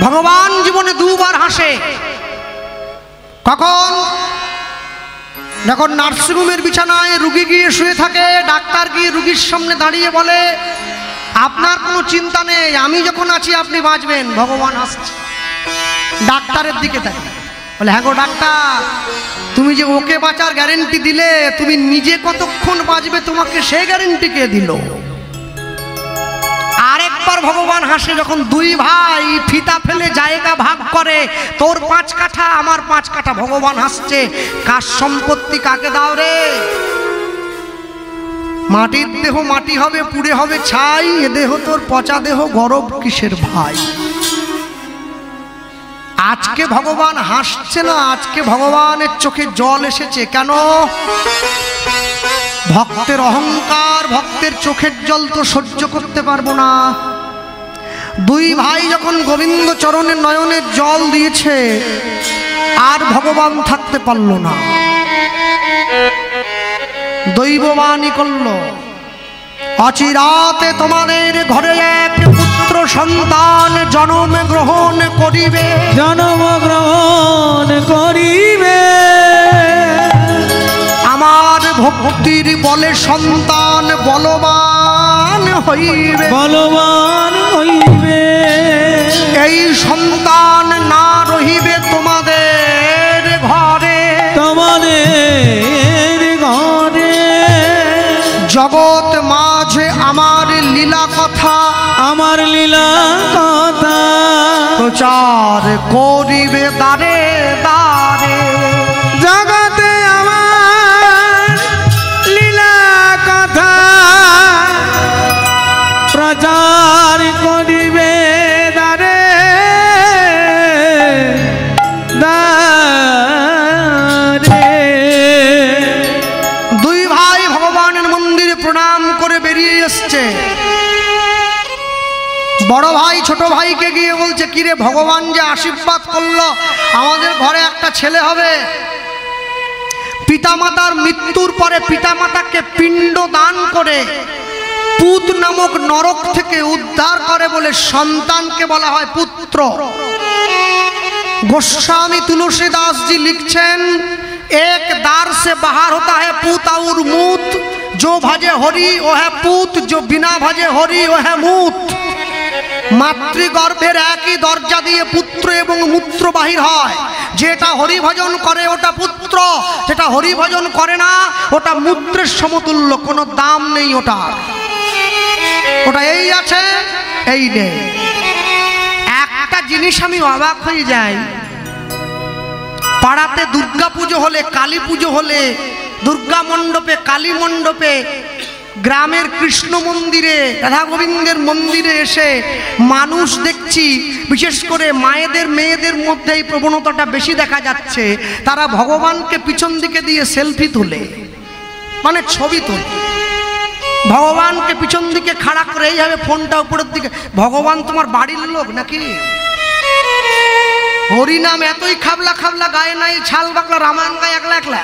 ভগবান জীবনে দুবার হাসে। কখন? যখন নার্সিংহোমের বিছানায় রুগী গিয়ে শুয়ে থাকে, ডাক্তার গিয়ে রুগীর সামনে দাঁড়িয়ে বলে আপনার কোনো চিন্তা নেই, আমি যখন আছি আপনি বাঁচবেন। ভগবান হাসছে, ডাক্তারের দিকে থাকে, বলে হ্যাঁ গো ডাক্তার, তুমি যে ওকে বাঁচার গ্যারেন্টি দিলে, তুমি নিজে কতক্ষণ বাঁচবে তোমাকে সে গ্যারেন্টি কে দিল? আরেকবার ভগবান হাসে, যখন দুই ভাই ফিতা ফেলে জায়গা ভাগ করে, তোর 5 কাঠা আমার 5 কাঠা। ভগবান হাসছে, কার সম্পত্তি কাকে দাও রে? মাটির দেহ মাটি হবে, পুড়ে হবে ছাই, এ দেহ তোর পচা দেহ, গরব কিসের ভাই? আজকে ভগবান হাসছে না, আজকে ভগবানের চোখে জল এসেছে। কেন? ভক্তের অহংকার, ভক্তের চোখের জল তো সহ্য করতে পারবো না। দুই ভাই যখন গোবিন্দ চরণের নয়নের জল দিয়েছে, আর ভগবান থাকতে পারল না, দৈববাণী করল, অচিরাতে তোমাদের ঘরে এক পুত্র সন্তান জন্ম গ্রহণ করিবে, জন্ম গ্রহণ করিবে। আমার ভক্তির বলে সন্তান বলবান হইবে, বলবান হইবে। এই সন্তান না রহিবে তোমাদের ঘরে, তোমাদের ঘরে। জগৎ মাঝে আমার লীলা কথা, আমার লীলা কথা প্রচার করিবে দ্বারে দ্বারে। জগতে আমার লীলা কথা প্রচার করিবে দ্বারে দ্বারে। দুই ভাই ভগবানের মন্দিরে প্রণাম করে বেরিয়ে এসছে। বড় ভাই ছোট ভাইকে গিয়ে বলছে, কিরে ভগবান যে আশীর্বাদ করলো আমাদের ঘরে একটা ছেলে হবে। পিতামাতার মৃত্যুর পরে পিতামাতাকে পিণ্ড দান করে পুত নামক নরক থেকে উদ্ধার করে বলে সন্তানকে বলা হয় পুত্র। गोस्वामी तुलसीदास जी लिखছেন, एक दार से बाहर होता है पूत और मूत, जो भजे हरि वो है पूत, जो बिना भजे हरि वो है मूत। মাতৃগর্ভের একই দরজা দিয়ে পুত্র এবং মূত্র বাহির হয়। যেটা হরি ভজন করে ওটা পুত্র, যেটা হরি ভজন করে না ওটা মূত্রের সমতুল্য, কোনো দাম নেই ওটা। ওটা এই আছে এই নেই। একটা জিনিস আমি অবাক হয়ে যাই, পাড়াতে দুর্গা পুজো হলে, কালী পুজো হলে, দুর্গা মণ্ডপে, কালী মণ্ডপে, গ্রামের কৃষ্ণ মন্দিরে, রাধা গোবিন্দের মন্দিরে এসে মানুষ দেখছি, বিশেষ করে মায়েদের মেয়েদের মধ্যে এই প্রবণতাটা বেশি দেখা যাচ্ছে। তারা ভগবানকে পিছন দিকে দিয়ে সেলফি তোলে, মানে ছবি তোলে। ভগবানকে পিছন দিকে খাড়া করে এইভাবে ফোনটা উপরের দিকে। ভগবান তোমার বাড়ির লোক নাকি? হরিনাম এতই খাবলা খাবলা গায়ে নাই, ছাল বাকলা রামায়ণ গায়ে একলা একলা,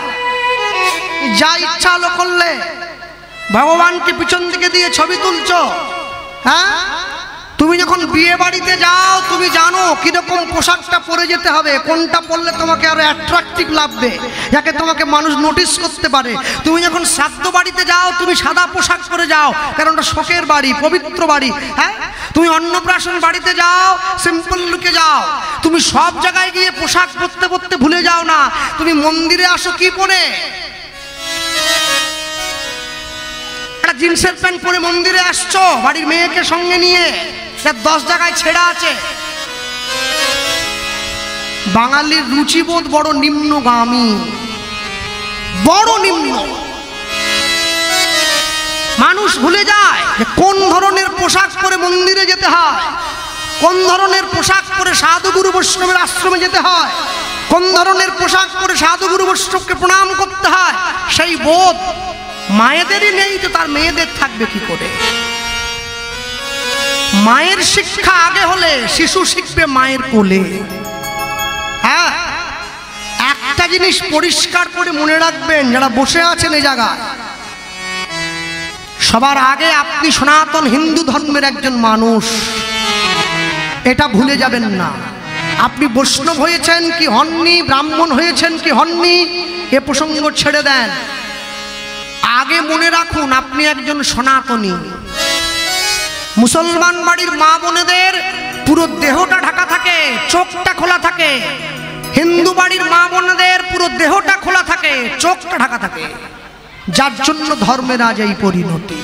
যা ইচ্ছা হলো করলে। ভগবানকে পিছন দিকে দিয়ে ছবি তুলছো। হ্যাঁ, তুমি যখন বিয়ে বাড়িতে যাও তুমি জানো কিরকম পোশাকটা পরে যেতে হবে, কোনটা পরলে তোমাকে আরো অ্যাট্রাকটিভ লাগবে, যাকে তোমাকে মানুষ নোটিস করতে পারে। তুমি যখন শ্রাদ্ধ বাড়িতে যাও তুমি সাদা পোশাক পরে যাও, কারণ ওটা শোকের বাড়ি, পবিত্র বাড়ি। হ্যাঁ, তুমি অন্নপ্রাশন বাড়িতে যাও সিম্পল লুকে যাও। তুমি সব জায়গায় গিয়ে পোশাক পরতে পরতে ভুলে যাও না তুমি মন্দিরে আসো কি পরে। জিন্সের প্যান্ট পরে মন্দিরে আসছো বাড়ির মেয়েকে সঙ্গে নিয়ে, 10 জায়গায় ছেঁড়া আছে। বাঙালির রুচিবোধ বড় নিম্নগামী, বড় নিম্ন। মানুষ ভুলে যায় যে কোন ধরনের পোশাক পরে মন্দিরে যেতে হয়, কোন ধরনের পোশাক পরে সাধুগুরু বৈষ্ণবের আশ্রমে যেতে হয়, কোন ধরনের পোশাক পরে সাধুগুরু বৈষ্ণবকে প্রণাম করতে হয়। সেই বোধ মায়েদেরই নেই, তো তার মেয়েদের থাকবে কি করে? মায়ের শিক্ষা আগে হলে শিশু শিখবে মায়ের কোলে। হ্যাঁ, একটা জিনিস পরিষ্কার করে মনে রাখবেন যারা বসে আছেন এই জায়গায়, সবার আগে আপনি সনাতন হিন্দু ধর্মের একজন মানুষ। এটা ভুলে যাবেন না। আপনি বৈষ্ণব হয়েছেন কি হননি, ব্রাহ্মণ হয়েছেন কি হননি, এ প্রসঙ্গ ছেড়ে দেন। আগে মনে রাখুন আপনি একজন সনাতনী। মুসলমান বাড়ির মা বোনেদের পুরো দেহটা ঢাকা থাকে, চোখটা খোলা থাকে। হিন্দু বাড়ির মা বোনেদের পুরো দেহটা খোলা থাকে, চোখটা ঢাকা থাকে। যার জন্য ধর্মের আজ এই পরিণতি।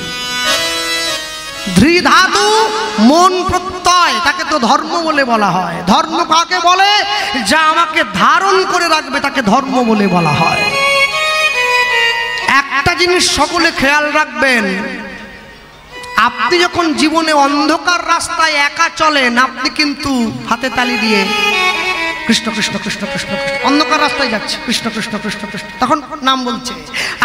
ধৃধাতু মন প্রত্যয়, তাকে তো ধর্ম বলে বলা হয়। ধর্ম কাকে বলে? যা আমাকে ধারণ করে রাখবে তাকে ধর্ম বলে বলা হয়। একটা জিনিস সকলে খেয়াল রাখবেন, আপনি যখন জীবনে অন্ধকার রাস্তায় একা চলেন, আপনি কিন্তু হাতে তালি দিয়ে কৃষ্ণ কৃষ্ণ কৃষ্ণ কৃষ্ণ কৃষ্ণ, অন্ধকার রাস্তায় যাচ্ছে কৃষ্ণ কৃষ্ণ কৃষ্ণ কৃষ্ণ, তখন নাম বলছে।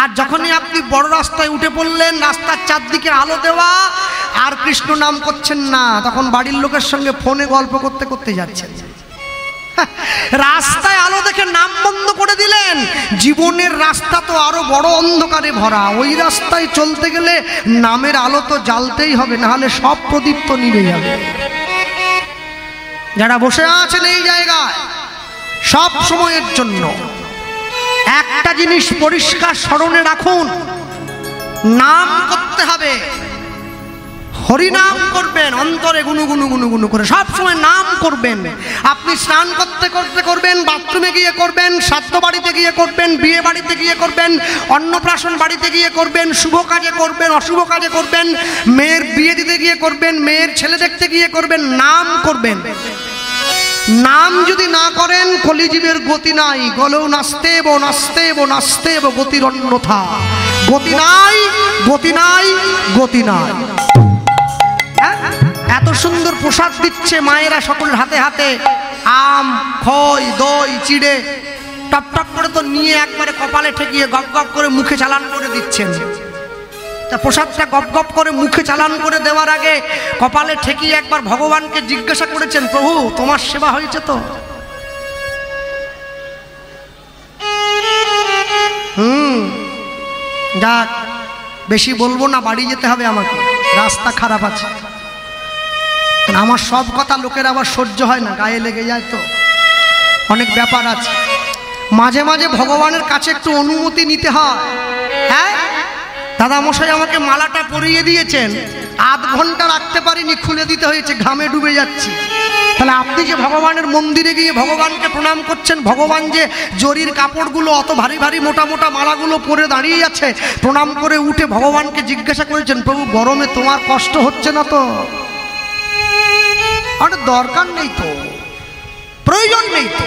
আর যখনই আপনি বড় রাস্তায় উঠে পড়লেন, রাস্তার চারদিকে আলো দেওয়া, আর কৃষ্ণ নাম করছেন না, তখন বাড়ির লোকের সঙ্গে ফোনে গল্প করতে করতে যাচ্ছেন। রাস্তায় আলো দেখে নাম বন্ধ করে দিলেন। জীবনের রাস্তা তো আরো বড় অন্ধকারে ভরা, ওই রাস্তায় চলতে গেলে নামের আলো তো জ্বালতেই হবে, না হলে সব প্রদীপ তো নিভে যাবে। যারা বসে আছেন এই জায়গায়, সব সময়ের জন্য একটা জিনিস পরিষ্কার স্মরণে রাখুন, নাম করতে হবে। হরিনাম করবেন, অন্তরে গুনু গুনু গুনু গুনু করে সব সময় নাম করবেন। আপনি স্নান করতে করতে করবেন, বাথরুমে গিয়ে করবেন, শ্রাদ্ধ বাড়িতে গিয়ে করবেন, বিয়ে বাড়িতে গিয়ে করবেন, অন্নপ্রাশন বাড়িতে গিয়ে করবেন, শুভ কাজে করবেন, অশুভ কাজে করবেন, মেয়ের বিয়ে দিতে গিয়ে করবেন, মেয়ের ছেলে দেখতে গিয়ে করবেন, নাম করবেন। নাম যদি না করেন কলিজীবের গতি নাই। গলেও নাচতে বো নাচতে বো নাচতে বো, গতির অন্যথা। গতি নাই, গতি নাই, গতি নাই। এত সুন্দর প্রসাদ দিচ্ছে মায়েরা সকলের হাতে হাতে, আম, খই, দই, চিড়ে, টপ টপ করে তো নিয়ে একবারে কপালে ঠেকিয়ে গপ গপ করে মুখে চালান করে দিচ্ছেন। তা প্রসাদটা গপ গপ করে মুখে চালান করে দেওয়ার আগে কপালে ঠেকিয়ে একবার ভগবানকে জিজ্ঞাসা করেছেন, প্রভু তোমার সেবা হয়েছে তো? যাক, বেশি বলবো না, বাড়ি যেতে হবে আমাকে, রাস্তা খারাপ আছে। আমার সব কথা লোকের আবার সহ্য হয় না, গায়ে লেগে যায় তো, অনেক ব্যাপার আছে। মাঝে মাঝে ভগবানের কাছে একটু অনুমতি নিতে হয়। হ্যাঁ, দাদা মশাই আমাকে মালাটা পরিয়ে দিয়েছেন, আধ ঘন্টা রাখতে পারিনি, খুলে দিতে হয়েছে, ঘামে ডুবে যাচ্ছি। তাহলে আপনি যে ভগবানের মন্দিরে গিয়ে ভগবানকে প্রণাম করছেন, ভগবান যে জরির কাপড়গুলো অত ভারী ভারী মোটা মোটা মালাগুলো পরে দাঁড়িয়ে আছে, প্রণাম করে উঠে ভগবানকে জিজ্ঞাসা করেছেন, প্রভু গরমে তোমার কষ্ট হচ্ছে না তো? দরকার নেই তো, প্রয়োজন নেই তো।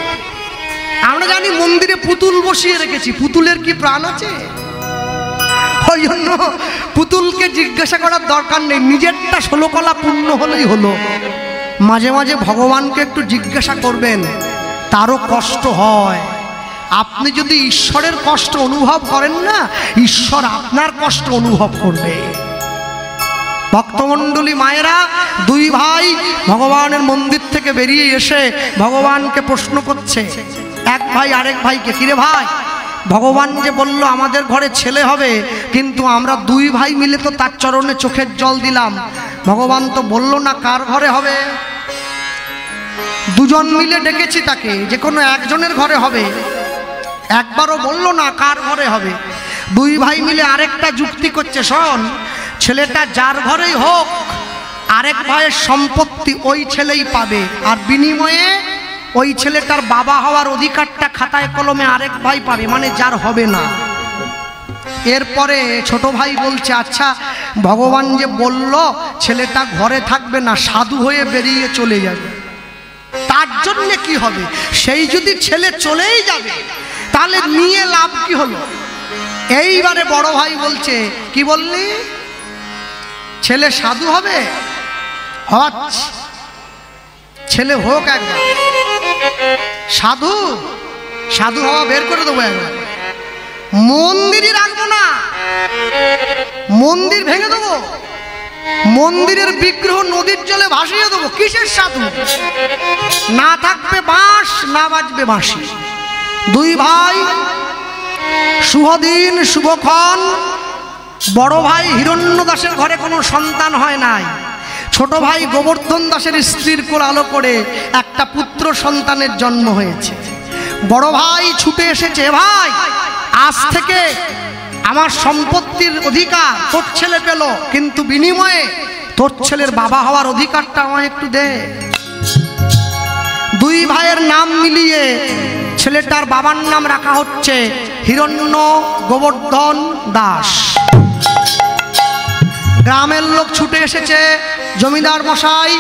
আমরা জানি মন্দিরে পুতুল বসিয়ে রেখেছি, পুতুলের কি প্রাণ আছে? ওই জন্য পুতুলকে জিজ্ঞাসা করার দরকার নেই, নিজেরটা 16 কলা পূর্ণ হলেই হলো। মাঝে মাঝে ভগবানকে একটু জিজ্ঞাসা করবেন, তারও কষ্ট হয়। আপনি যদি ঈশ্বরের কষ্ট অনুভব করেন না, ঈশ্বর আপনার কষ্ট অনুভব করবে। ভক্তমণ্ডলী মায়েরা, দুই ভাই ভগবানের মন্দির থেকে বেরিয়ে এসে ভগবানকে প্রশ্ন করছে। এক ভাই আরেক ভাইকে, কিরে ভাই, ভগবান যে বলল আমাদের ঘরে ছেলে হবে, কিন্তু আমরা দুই ভাই মিলে তো তার চরণে চোখের জল দিলাম, ভগবান তো বলল না কার ঘরে হবে। দুজন মিলে ডেকেছি তাকে, যে কোনো একজনের ঘরে হবে, একবারও বলল না কার ঘরে হবে। দুই ভাই মিলে আরেকটা যুক্তি করছে, শোন, ছেলেটা যার ঘরেই হোক, আরেক ভাইয়ের সম্পত্তি ওই ছেলেই পাবে, আর বিনিময়ে ওই ছেলেটার বাবা হওয়ার অধিকারটা খাতায় কলমে আরেক ভাই পাবে, মানে যার হবে না। এরপরে ছোট ভাই বলছে, আচ্ছা ভগবান যে বলল ছেলেটা ঘরে থাকবে না, সাধু হয়ে বেরিয়ে চলে যাবে, তার জন্য কি হবে? সেই যদি ছেলে চলেই যাবে তাহলে নিয়ে লাভ কি হলো? এইবারে বড় ভাই বলছে, কি বললি, ছেলে সাধু হবে? ছেলে হোক একবার, সাধু সাধু হওয়া বের করে দেবো একবার, মন্দিরই রাখবো না, মন্দির ভেঙে দেবো, মন্দিরের বিগ্রহ নদীর জলে ভাসিয়ে দেবো। কিসের সাধু? না থাকবে বাঁশ, না বাজবে বাঁশি। দুই ভাই, শুভদিন শুভক্ষণ। বড় ভাই হিরণ্য দাসের ঘরে কোনো সন্তান হয় নাই, ছোট ভাই গোবর্ধন দাসের স্ত্রীর কোল আলো করে একটা পুত্র সন্তানের জন্ম হয়েছে। বড় ভাই ছুটে এসেছে, ভাই আজ থেকে আমার সম্পত্তির অধিকার তোর ছেলে পেল, কিন্তু বিনিময়ে তোর ছেলের বাবা হওয়ার অধিকারটা আমায় একটু দে। দুই ভাইয়ের নাম মিলিয়ে ছেলেটার বাবার নাম রাখা হচ্ছে হিরণ্য গোবর্ধন দাস। গ্রামের লোক ছুটে এসেছে, জমিদার মশাই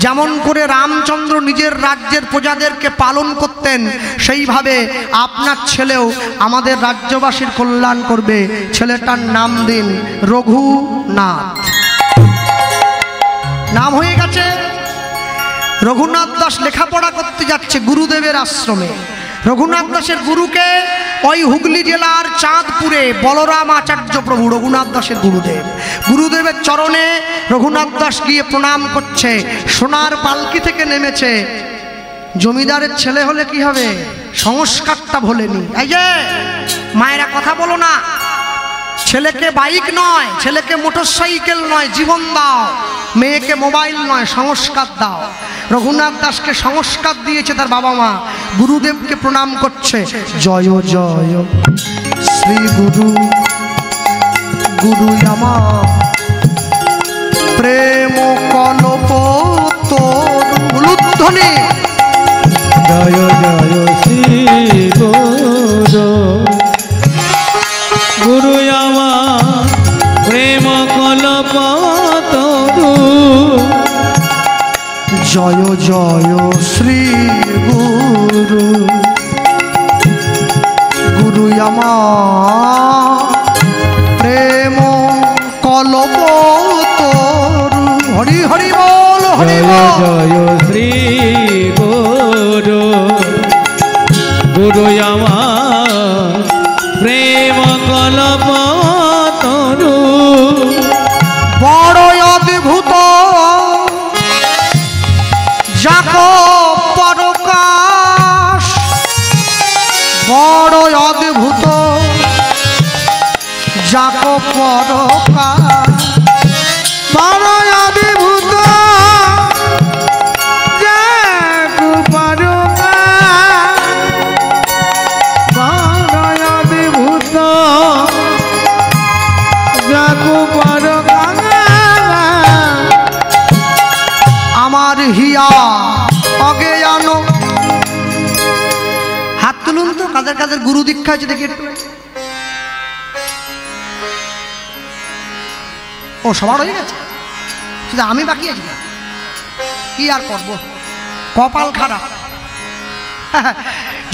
যেমন করে রামচন্দ্র নিজের রাজ্যের প্রজাদেরকে পালন করতেন সেইভাবে আপনার ছেলেও আমাদের রাজ্যবাসীর কল্যাণ করবে, ছেলেটার নাম দিন রঘুনাথ। নাম হয়ে গেছে। রঘুনাথ দাস লেখাপড়া করতে যাচ্ছে গুরুদেবের আশ্রমে। রঘুনাথ দাসের গুরুকে ওই হুগলি জেলার চাঁদপুরে বলরাম আচার্য প্রভু রঘুনাথ দাসের গুরুদেব। গুরুদেবের চরণে রঘুনাথ দাস গিয়ে প্রণাম করছে। সোনার পালকি থেকে নেমেছে। জমিদারের ছেলে হলে কি হবে, সংস্কারটা ভোলেনি। এই যে মায়েরা কথা বলো না, ছেলেকে বাইক নয়, ছেলেকে মোটরসাইকেল নয়, জীবন দাও। মেয়েকে মোবাইল নয়, সংস্কার দাও। রঘুনাথ দাসকে সংস্কার দিয়েছে তার বাবা মা। গুরুদেবকে প্রণাম করছে। জয় জয় শ্রী গুরু, গুরু আমার প্রেম কল্প তোর উলুধ্বনি। জয় জয় শ্রী গুরু, গুরু আমার প্রেম কল্প তরু। জয় জয় শ্রী গুরু, গুরু আমার প্রেম কল্প তোরু। হরি হরি বল, হরি বল। জয় শ্রী গুরু, গুরু আমার প্রেম কল্প তরু। বড় অদ্ভুত যাকো পরকাশ, বড় অদ্ভুত যাকো পরকাশ, বড় অদ্ভুত যাকো পরকাশ, বড় অদ্ভুত যাকো পরকাশ। আমার হিয়া অজ্ঞান। হাত তুলুন তো, কাদের কাদের গুরু দীক্ষা আছে দেখি একটু। ও সবার হয়ে গেছে, শুধু আমি বাকি আছি। কি আর করব, কপাল খারাপ।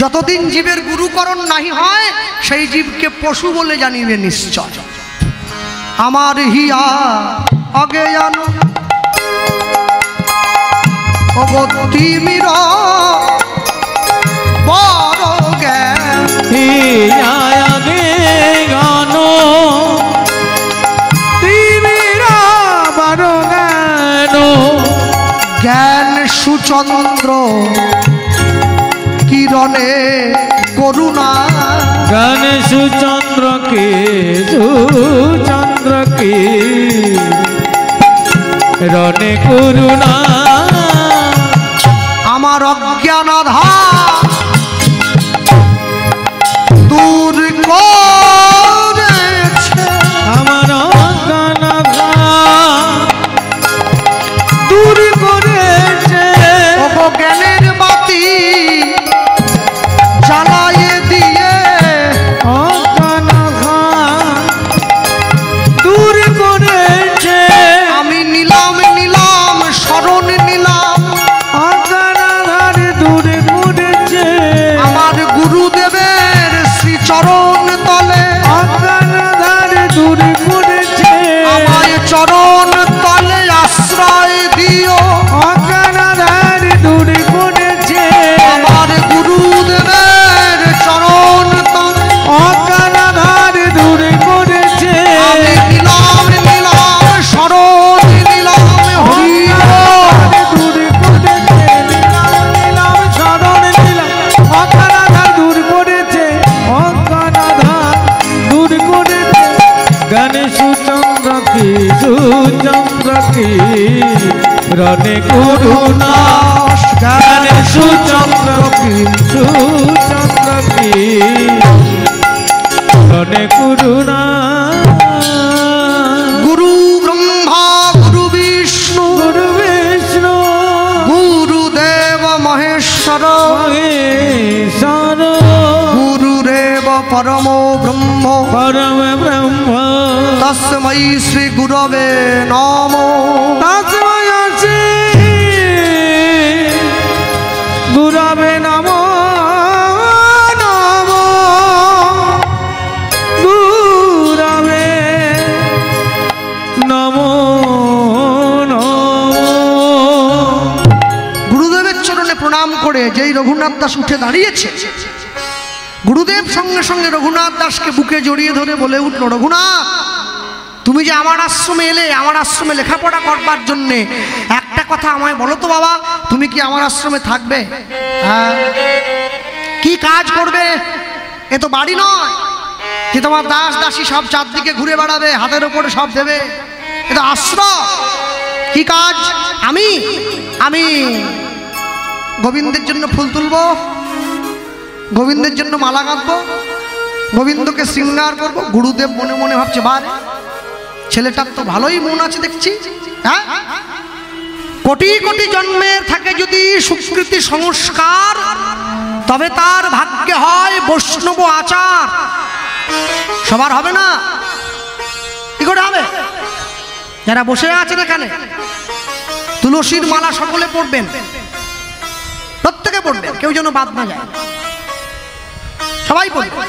যতদিন জীবের গুরুকরণ নাহি হয় সেই জীবকে পশু বলে জানিবে নিশ্চয়। আমার হিয়া অজ্ঞান অগতিমির বড় জ্ঞান। আগে গান তিমির বড় জ্ঞান। জ্ঞান সুচন্দ্র কিরণে করুণা। জ্ঞান সুচন্দ্র কে, সুচন্দ্র কে রণে করুণা। আমার অজ্ঞান আধার দূর করেছে। আমার অজ্ঞান দূর করেছে। ওগো জ্ঞানের বাতি জ্বালায়ে দিয়ে অজ্ঞান দূর করেছে। আমি নিলাম নিলাম শরণ নিলাম। অজ্ঞান দূর করেছে। রনে করুণা জ্ঞানে সুচন্দ্র কি রনে করুণা গুরু ব্রহ্মা গুরু বিষ্ণু গুরু বিষ্ণু গুরুদেব মহেশ্বর মহেশ্বর গুরুরেব পরম ব্রহ্ম পরম ব্রহ্ম তস্मै শ্রী গুরবে নমো। তস্मै শ্রী গুরবে নমো নমো গুরবে নমো নমো। গুরুদেবের চরণে প্রণাম করে যেই রঘুনাথ দাস উঠে দাঁড়িয়েছে, গুরুদেব সঙ্গে সঙ্গে রঘুনাথ দাসকে বুকে জড়িয়ে ধরে বলে উঠল, রঘুনাথ তুমি যে আমার আশ্রমে এলে, আমার আশ্রমে লেখাপড়া করবার জন্যে, একটা কথা আমায় বলো তো বাবা, তুমি কি আমার আশ্রমে থাকবে? হ্যাঁ। কি কাজ করবে? এ তো বাড়ি নয় যে তোমার দাস দাসী সব চারদিকে ঘুরে বেড়াবে, হাতের ওপরে সব দেবে। এ তো আশ্রম। কি কাজ? আমি আমি গোবিন্দের জন্য ফুল তুলবো, গোবিন্দের জন্য মালা গাঁথবো, গোবিন্দকে শৃঙ্গার করবো। গুরুদেব মনে মনে ভাবছে, বারে ছেলেটার তো ভালোই মন আছে দেখছি। হ্যাঁ, কোটি কোটি জন্মের থাকে যদি সুকৃতি সংস্কার, তবে তার ভাগ্যে হয় বৈষ্ণব আচার। সবার হবে না, কি করে হবে? যারা বসে আছেন এখানে, তুলসীর মালা সকলে পড়বেন, প্রত্যেকে পড়বেন, কেউ যেন বাদ না যায়, সবাই পড়বেন।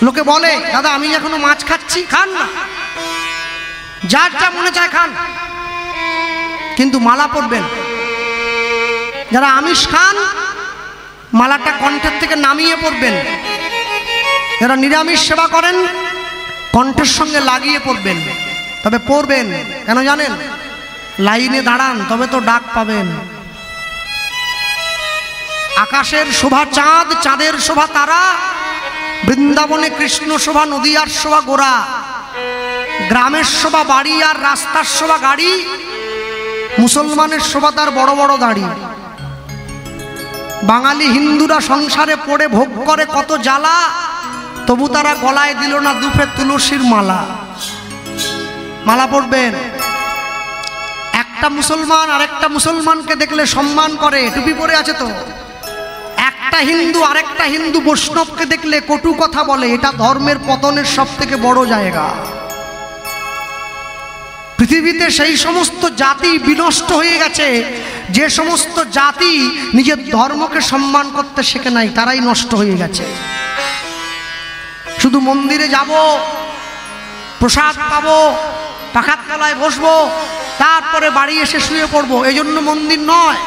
লোকে বলে, দাদা আমি এখনো মাছ খাচ্ছি, খান না, যার যা মনে চায় খান, কিন্তু মালা পড়বেন। যারা আমিষ খান, মালাটা কণ্ঠের থেকে নামিয়ে পড়বেন। যারা নিরামিষ সেবা করেন, কণ্ঠের সঙ্গে লাগিয়ে পড়বেন। তবে পড়বেন কেন জানেন? লাইনে দাঁড়ান, তবে তো ডাক পাবেন। আকাশের শোভা চাঁদ, চাঁদের শোভা তারা, বৃন্দাবনে কৃষ্ণ শোভা, নদীয়ার শোভা গোরা, গ্রামের শোভা বাড়ি আর রাস্তার শোভা গাড়ি, মুসলমানের শোভা তার বড় বড় দাড়ি। বাঙালি হিন্দুরা সংসারে পড়ে ভোগ করে কত জ্বালা, তবু তারা গলায় দিল না দুপে তুলসীর মালা। মালা পড়বেন। একটা মুসলমান আরেকটা মুসলমানকে দেখলে সম্মান করে, টুপি পরে আছে তো। একটা হিন্দু আরেকটা হিন্দু বৈষ্ণবকে দেখলে কটু কথা বলে, এটা ধর্মের পতনের সব থেকে বড় জায়গা। পৃথিবীতে সেই সমস্ত জাতি বিনষ্ট হয়ে গেছে, যে সমস্ত জাতি নিজের ধর্মকে সম্মান করতে শেখে নাই, তারাই নষ্ট হয়ে গেছে। শুধু মন্দিরে যাব, প্রসাদ পাবো, পাখার তলায় বসবো, তারপরে বাড়ি এসে শুয়ে পড়বো, এই জন্য মন্দির নয়।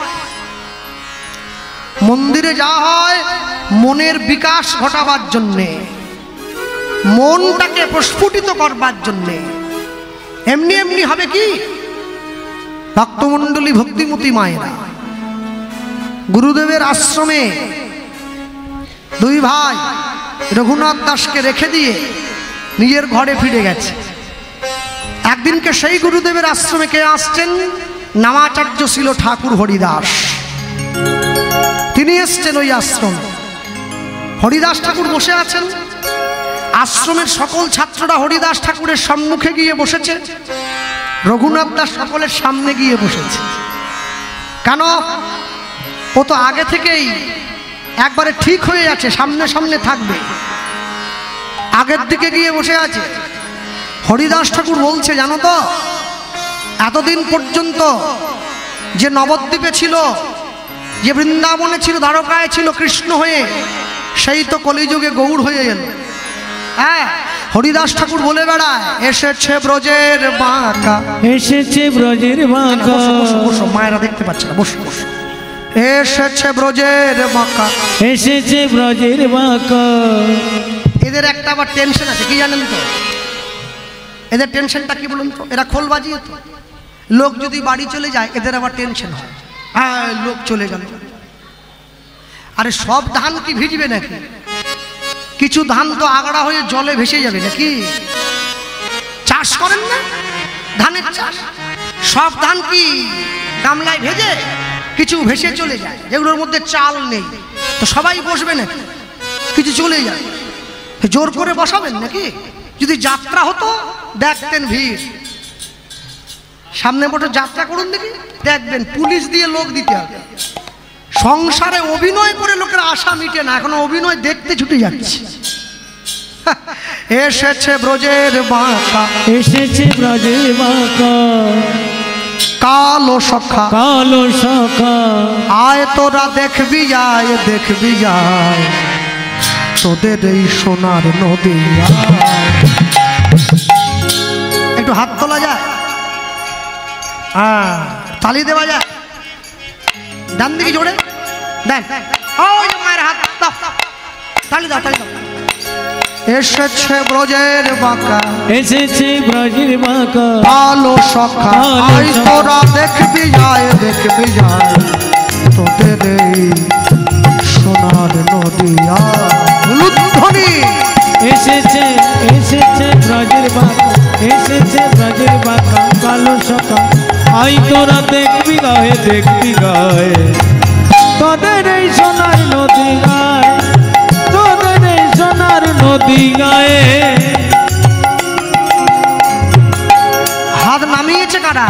মন্দিরে যাওয়া হয় মনের বিকাশ ঘটাবার জন্যে, মনটাকে প্রস্ফুটিত করবার জন্যে। এমনি এমনি হবে কি? ভক্তমণ্ডলী ভক্তিমতী মায়েরা গুরুদেবের আশ্রমে দুই ভাই রঘুনাথ দাসকে রেখে দিয়ে নিজের ঘরে ফিরে গেছে। একদিনকে সেই গুরুদেবের আশ্রমে কে আসছেন? নামাচার্য ছিল ঠাকুর হরিদাস। তিনি এসছেন ওই আশ্রমে। হরিদাস ঠাকুর বসে আছেন। আশ্রমের সকল ছাত্ররা হরিদাস ঠাকুরের সম্মুখে গিয়ে বসেছে, রঘুনাথ দাস সকলের সামনে গিয়ে বসেছে। কেন? ও তো আগে থেকেই একবারে ঠিক হয়ে আছে, সামনে সামনে থাকবে, আগের দিকে গিয়ে বসে আছে। হরিদাস ঠাকুর বলছে, জানো তো, এতদিন পর্যন্ত যে নবদ্বীপে ছিল, যে বৃন্দাবনে ছিল, দ্বারকায় ছিল কৃষ্ণ হয়ে, সেই তো কলিযুগে গৌর হয়ে গেল। হ্যাঁ, হরিদাস ঠাকুর বলে বেড়ায়, এসেছে ব্রজের বাঁকা, এসেছে ব্রজের বাঁকা। বসো, মায়েরা দেখতে পাচ্ছে না, বসো বসো। এসেছে ব্রজের বাঁকা, এসেছে ব্রজের বাঁকা। এদের একটা আবার টেনশন আছে, কি জানেন তো? এদের টেনশনটা কি বলুন তো? এরা খোল বাজিয়ে তো, লোক যদি বাড়ি চলে যায় এদের আবার টেনশন হয়, হ্যাঁ লোক চলে গেল। আরে সব ধান কি ভিজবে নাকি? কিছু ধান তো আগড়া হয়ে জলে ভেসে যাবে নাকি? চাষ করেন না, ধানের চাষ, সব ধান কি গামলায় ভেজে কিছু ভেসে চলে যায়, যেগুলোর মধ্যে চাল নেই, তো সবাই বসবে নাকি? কিছু চলে যায়, জোর করে বসাবেন নাকি? যদি যাত্রা হতো দেখতেন ভিড়, সামনে বসে যাত্রা করুন দেখি, দেখবেন পুলিশ দিয়ে লোক দিতে হবে। সংসারে অভিনয় করে লোকের আশা মিটে না, এখন অভিনয় দেখতে ছুটে যাচ্ছে। এসেছে ব্রজের বাঁকা, এসেছে ব্রজের বাঁকা, কালো সখা কালো সখা, আয় তোরা দেখবি যায়, দেখবি যায় তোদের এই সোনার নদী। একটু হাত তোলা যায়, তালি দেওয়া যায়, ডান দিকে জোরে দেন, ওই যে মায়ের হাত দাও, তালি দাও, তালি দাও। এসেছে ব্রজের বাঁকা, এসেছে ব্রজের বাঁকা, কালো সখা আয় তোরা দেখবি যায়, দেখবি যায় তোদের এই সোনার নদিয়া। ধ্বনি এসেছে এসেছে ব্রজের বাঁকা, এসেছে ব্রজের বাঁকা, কালো সখা আই তোরা দেখবি গায়ে, দেখবি গায়ে তোদের এই সোনার নদী গায়ে, তোদের এই সোনার নদী গায়ে। হাত নামিয়েছে কারা?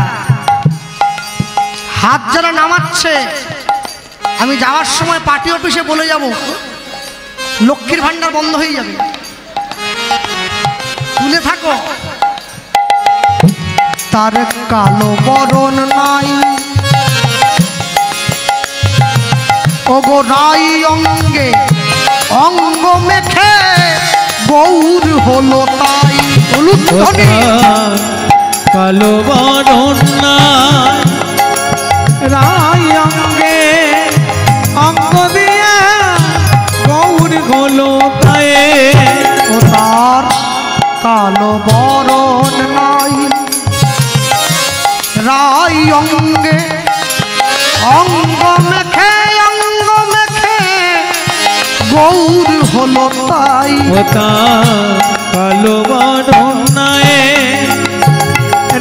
হাত যারা নামাচ্ছে, আমি যাওয়ার সময় পার্টি অফিসে বলে যাব, লক্ষ্মীর ভান্ডার বন্ধ হয়ে যাবে, তুলে থাকো। তার কালো বরণ নাই ওগো রাই অঙ্গে, অঙ্গ মেখে গৌর হলো তাই। হলুদ ধ্বনি। কালো বরণ নাই রাই অঙ্গে, অঙ্গ দিয়ে গৌর হলো তাই। ও তার কালো বরণ নাই রাই অঙ্গে, অঙ্গ মেখে, অঙ্গ মেখে গৌর হলো তাই। ও তার কালো বরণ নাই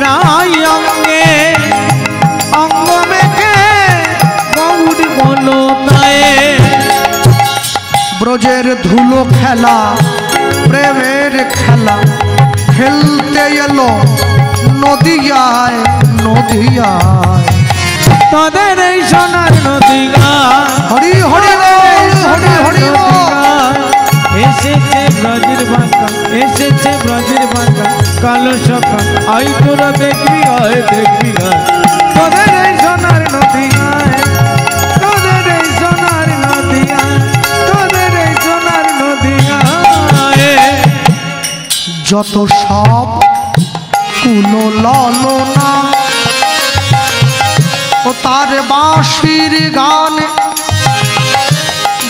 রাই অঙ্গে, অঙ্গ মেখে গৌর হলো তাই। ব্রজের ধুলো খেলা, প্রেমের খেলা খেলতে এলো নদিয়ায়, নদিয়ায় তোদের এই সোনার নদী গায়। হরি হরি বল, হরি হরি বল। এসেছে ব্রজের বাঁকা, এসেছে ব্রজের বাঁকা, কালো সখা আই তোরা দেখবি গায়ে, দেখবি গায়ে তোদের এই সোনার নদী গায়, তোদের এই সোনার নদী গায়, তোদের এই সোনার নদী গায়। যত সব কুলো ললনা ও তার বাঁশির গান,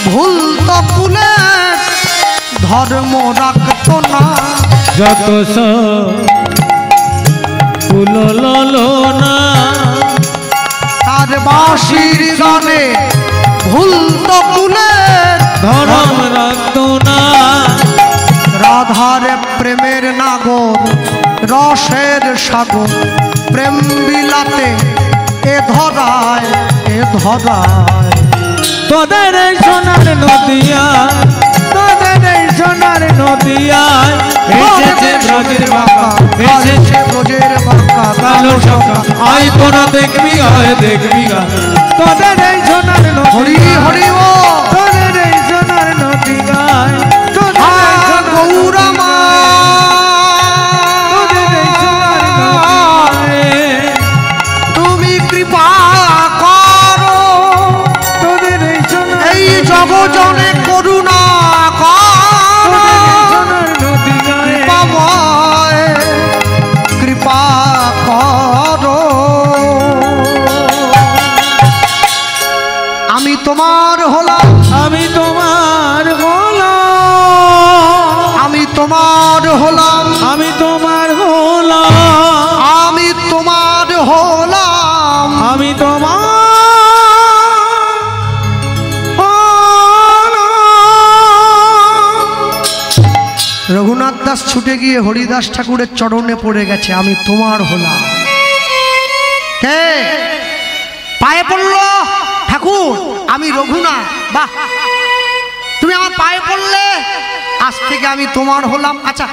ভুল তো কুলে ধর্ম রাখতো না। যত ফুলো ললনা তার বাঁশির গানে ভুল তো কুলে ধর্ম রাখতো না। রাধার প্রেমের নাগর, রসের সাগর, প্রেম বিলাতে এ ধরায়, এ ধরায় তোদের এই সোনার নদিয়া, তোদের এই সোনার নদিয়া। এসেছে ব্রজের বাঁকা, এসেছে ব্রজের বাঁকা, কালো সখা আই তোরা দেখবি গায়ে, দেখবি গায়ে তোদের এই সোনার হরি নদী, হরি ও তোদের এই সোনার নদী গায়, তোদের এই সোনার গৌরমা তোদের এই সোনার নদী গায়ে। তুমি কৃপা করো, তোদের এই সোনার এই জগজনে করুণা তোদের এই করো, সোনার নদী গায়ে। কৃপাময় কৃপা করো। আমি তোমার হলাম, আমি তোমার হলাম, আমি তোমার হলাম, আমি তোমার হলাম, আমি তোমার হলাম, আমি তোমার হলাম। রঘুনাথ দাস ছুটে গিয়ে হরিদাস ঠাকুরের চরণে পড়ে গেছে, আমি তোমার হলাম। কে পায়ে পড়লো? ঠাকুর আমি রঘুনাথ। বাহ, তুমি আমার পায়ে পড়লে, আজ থেকে আমি তোমার হলাম। আচ্ছা,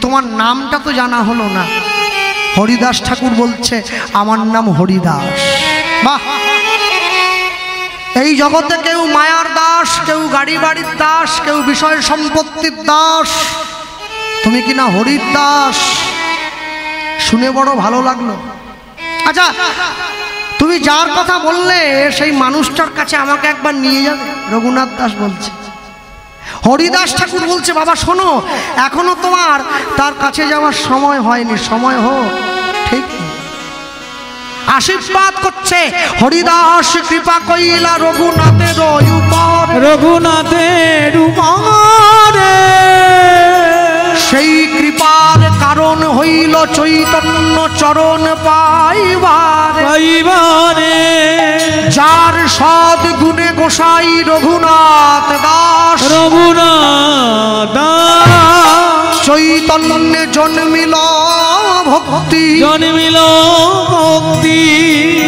তোমার নামটা তো জানা হলো না। হরিদাস ঠাকুর বলছে আমার নাম হরিদাস। বাহ, এই জগতে কেউ মায়ার দাস, কেউ গাড়ি বাড়ির দাস, কেউ বিষয় সম্পত্তির দাস, তুমি কিনা হরির দাস। শুনে বড় ভালো লাগলো। আচ্ছা, তুমি যার কথা বললে সেই মানুষটার কাছে আমাকে একবার নিয়ে যাবে? রঘুনাথ দাস বলছে। হরিদাস ঠাকুর বলছে বাবা শোনো, এখনো তোমার তার কাছে যাওয়ার সময় হয়নি, সময় হোক। ঠিক আশীর্বাদ করছে হরিদাস কৃপা কইলা রঘুনাথের উপর, রঘুনাথের উপরে। সেই কৃপার কারণ হইল চৈতন্য চরণ পাইবারে। যার সদ গুণে গোসাই রঘুনাথ দাস, রঘুনাথ চৈতন্যে জন্মিল ভক্তি, জন্মিল ভক্তি,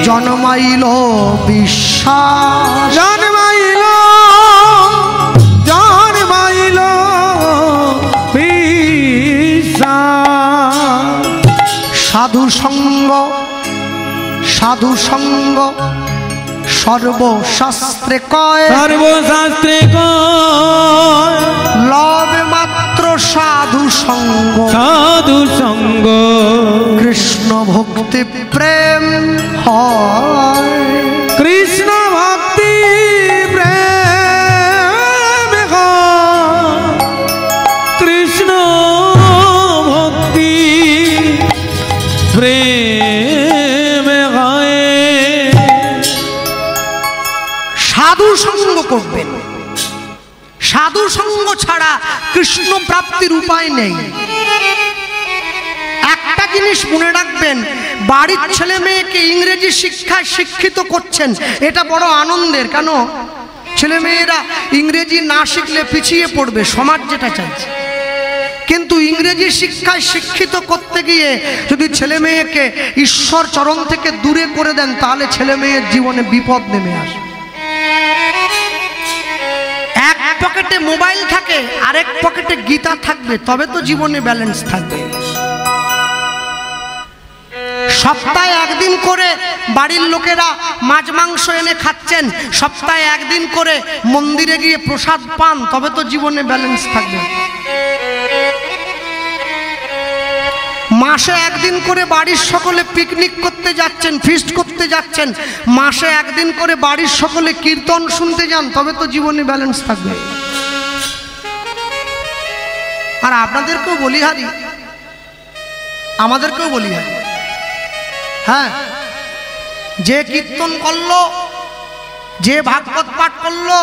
জন্মাইল বিশ্বাস, জন্মাইল জন্মাইল বিশ্বাস। সাধু সঙ্গ, সাধু সঙ্গ সর্বশাস্ত্রে কয়, সর্বশাস্ত্রে কয়, লবে মাত্র সাধু সঙ্গ, সাধু সঙ্গ কৃষ্ণ ভক্তি প্রেম হয়, কৃষ্ণ ভক্তি প্রেম হয়, কৃষ্ণ ভক্তি প্রেম হয়। সাধু সঙ্গ করবেন। সাধু সঙ্গ ছাড়া কৃষ্ণ প্রাপ্তির উপায় নেই। একটা জিনিস মনে রাখবেন, বাড়ির ছেলে মেয়েকে ইংরেজি শিক্ষায় শিক্ষিত করছেন, এটা বড় আনন্দের। কেন? ছেলে মেয়েরা ইংরেজি না শিখলে পিছিয়ে পড়বে, সমাজ যেটা চাইছে। কিন্তু ইংরেজি শিক্ষায় শিক্ষিত করতে গিয়ে যদি ছেলে মেয়েকে ঈশ্বর চরণ থেকে দূরে করে দেন, তাহলে ছেলে মেয়ের জীবনে বিপদ নেমে আসবে। এক পকেটে মোবাইল থাকে, আরেক পকেটে গীতা থাকবে, তবে তো জীবনে ব্যালেন্স থাকবে। সপ্তাহে একদিন করে বাড়ির লোকেরা মাছ মাংস এনে খাচ্ছেন, সপ্তাহে একদিন করে মন্দিরে গিয়ে প্রসাদ পান, তবে তো জীবনে ব্যালেন্স থাকবে। মাসে একদিন করে বাড়ির সকলে পিকনিক করতে যাচ্ছেন, ফিস্ট করতে যাচ্ছেন, মাসে একদিন করে বাড়ির সকলে কীর্তন শুনতে যান, তবে তো জীবনে ব্যালেন্স থাকবে। আর আপনাদেরকেও বলিহারি, আমাদেরকেও বলিহারি, হ্যাঁ, যে কীর্তন করলো, যে ভাগবত পাঠ করলো,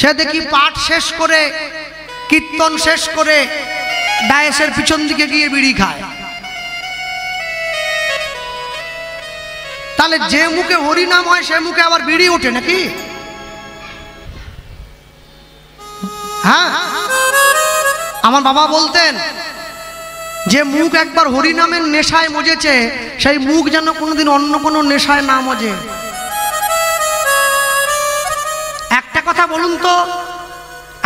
সে দেখি পাঠ শেষ করে, কীর্তন শেষ করে ডায়েসের পিছন দিকে গিয়ে বিড়ি খায়। তাহলে যে মুখে হরিনাম হয় সে মুখে আবার বিড়ি ওঠে নাকি? হ্যাঁ, আমার বাবা বলতেন যে মুখ একবার হরিনামের নেশায় মজেছে, সেই মুখ যেন কোনোদিন অন্য কোনো নেশায় না মজে। একটা কথা বলুন তো,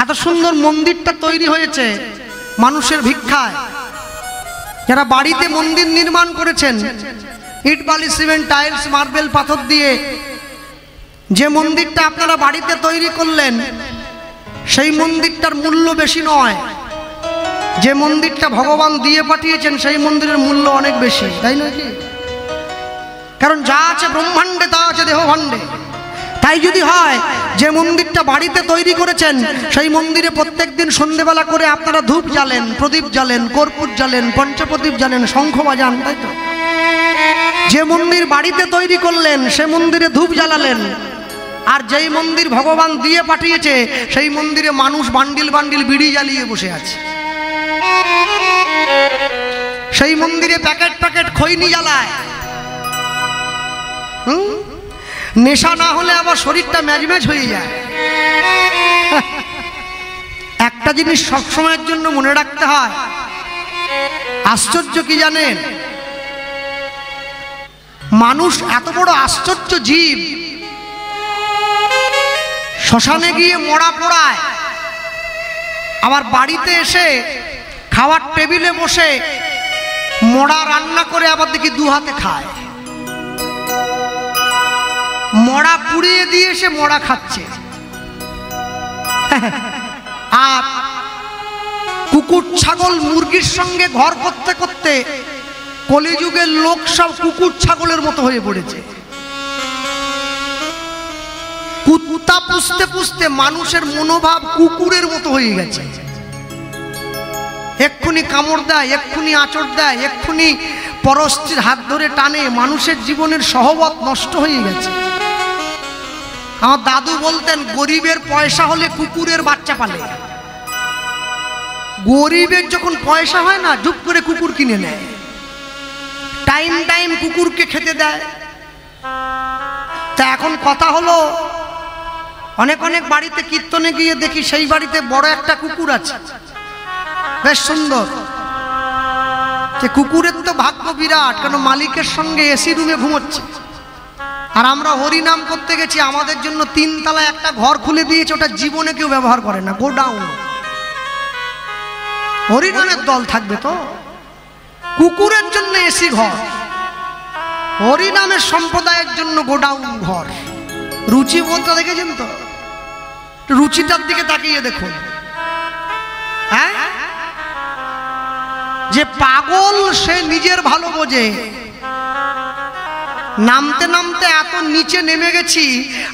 এত সুন্দর মন্দিরটা তৈরি হয়েছে মানুষের ভিক্ষায়। যারা বাড়িতে মন্দির নির্মাণ করেছেন, ইট বালি সিমেন্ট টাইলস মার্বেল পাথর দিয়ে যে মন্দিরটা আপনারা বাড়িতে তৈরি করলেন, সেই মন্দিরটার মূল্য বেশি নয়। যে মন্দিরটা ভগবান দিয়ে পাঠিয়েছেন সেই মন্দিরের মূল্য অনেক বেশি, তাই নয় কি? কারণ যা আছে ব্রহ্মাণ্ডে তা আছে দেহভাণ্ডে। তাই যদি হয় যে মন্দিরটা বাড়িতে তৈরি করেছেন, সেই মন্দিরে প্রত্যেকদিন সন্ধ্যেবেলা করে আপনারা ধূপ জ্বালেন, প্রদীপ জ্বালেন, কর্পূর জ্বালেন, পঞ্চপ্রদীপ জ্বালেন, শঙ্খ বাজান, তাই তো? যে মন্দির বাড়িতে তৈরি করলেন সে মন্দিরে ধূপ জ্বালালেন। আর যেই মন্দির ভগবান দিয়ে পাঠিয়েছে সেই মন্দিরে মানুষ বান্ডিল বান্ডিল বিড়ি জ্বালিয়ে বসে আছে। সেই মন্দিরে প্যাকেট প্যাকেট খৈনি জ্বালায়। নেশা না হলে আবার শরীরটা ম্যাজম্যাজ হয়ে যায়। একটা জিনিস সবসময়ের জন্য মনে রাখতে হয়, আশ্চর্য কি জানেন? মানুষ এত বড় আশ্চর্য জীব, শ্মশানে গিয়ে মরা পোড়ায়, আবার বাড়িতে এসে খাওয়ার টেবিলে বসে মরা রান্না করে আবার দেখি দু হাতে খায়। মরা পুড়িয়ে দিয়ে এসে মরা খাচ্ছে। আর কুকুর ছাগল মুরগির সঙ্গে ঘর করতে করতে কলিযুগের লোক সব কুকুর ছাগলের মতো হয়ে পড়েছে। কুত্তা পুষতে পুষতে মানুষের মনোভাব কুকুরের মতো হয়ে গেছে। এক্ষুনি কামড় দেয়, এক্ষুনি আঁচড় দেয়, এক্ষুনি পরস্ত্রীর হাত ধরে টানে। মানুষের জীবনের সহবত নষ্ট হয়ে গেছে। আমার দাদু বলতেন, গরিবের পয়সা হলে কুকুরের বাচ্চা পালে। গরিবের যখন পয়সা হয় না, ঝুপ করে কুকুর কিনে নেয়, টাইম টাইম কুকুরকে খেতে দেয়। তা এখন কথা হলো, অনেক অনেক বাড়িতে কীর্তনে গিয়ে দেখি সেই বাড়িতে বড় একটা কুকুর আছে, বেশ সুন্দর। যে কুকুরের তো ভাগ্য বিরাট, কেন মালিকের সঙ্গে এসি রুমে ঘুমোচ্ছে। আর আমরা হরিনাম করতে গেছি, আমাদের জন্য 3 তলায় একটা ঘর খুলে দিয়েছে, ওটা জীবনে কেউ ব্যবহার করে না, গোডাউন। হরিনামের দল থাকবে তো, কুকুরের জন্য এসি ঘর, হরিনামের সম্প্রদায়ের জন্য গোডাউন ঘর। রুচি বলতে দেখেছেন তো? রুচিটার দিকে তাকিয়ে দেখুন। হ্যাঁ, যে পাগল সে নিজের ভালো বোঝে। নামতে নামতে এত নিচে নেমে গেছি,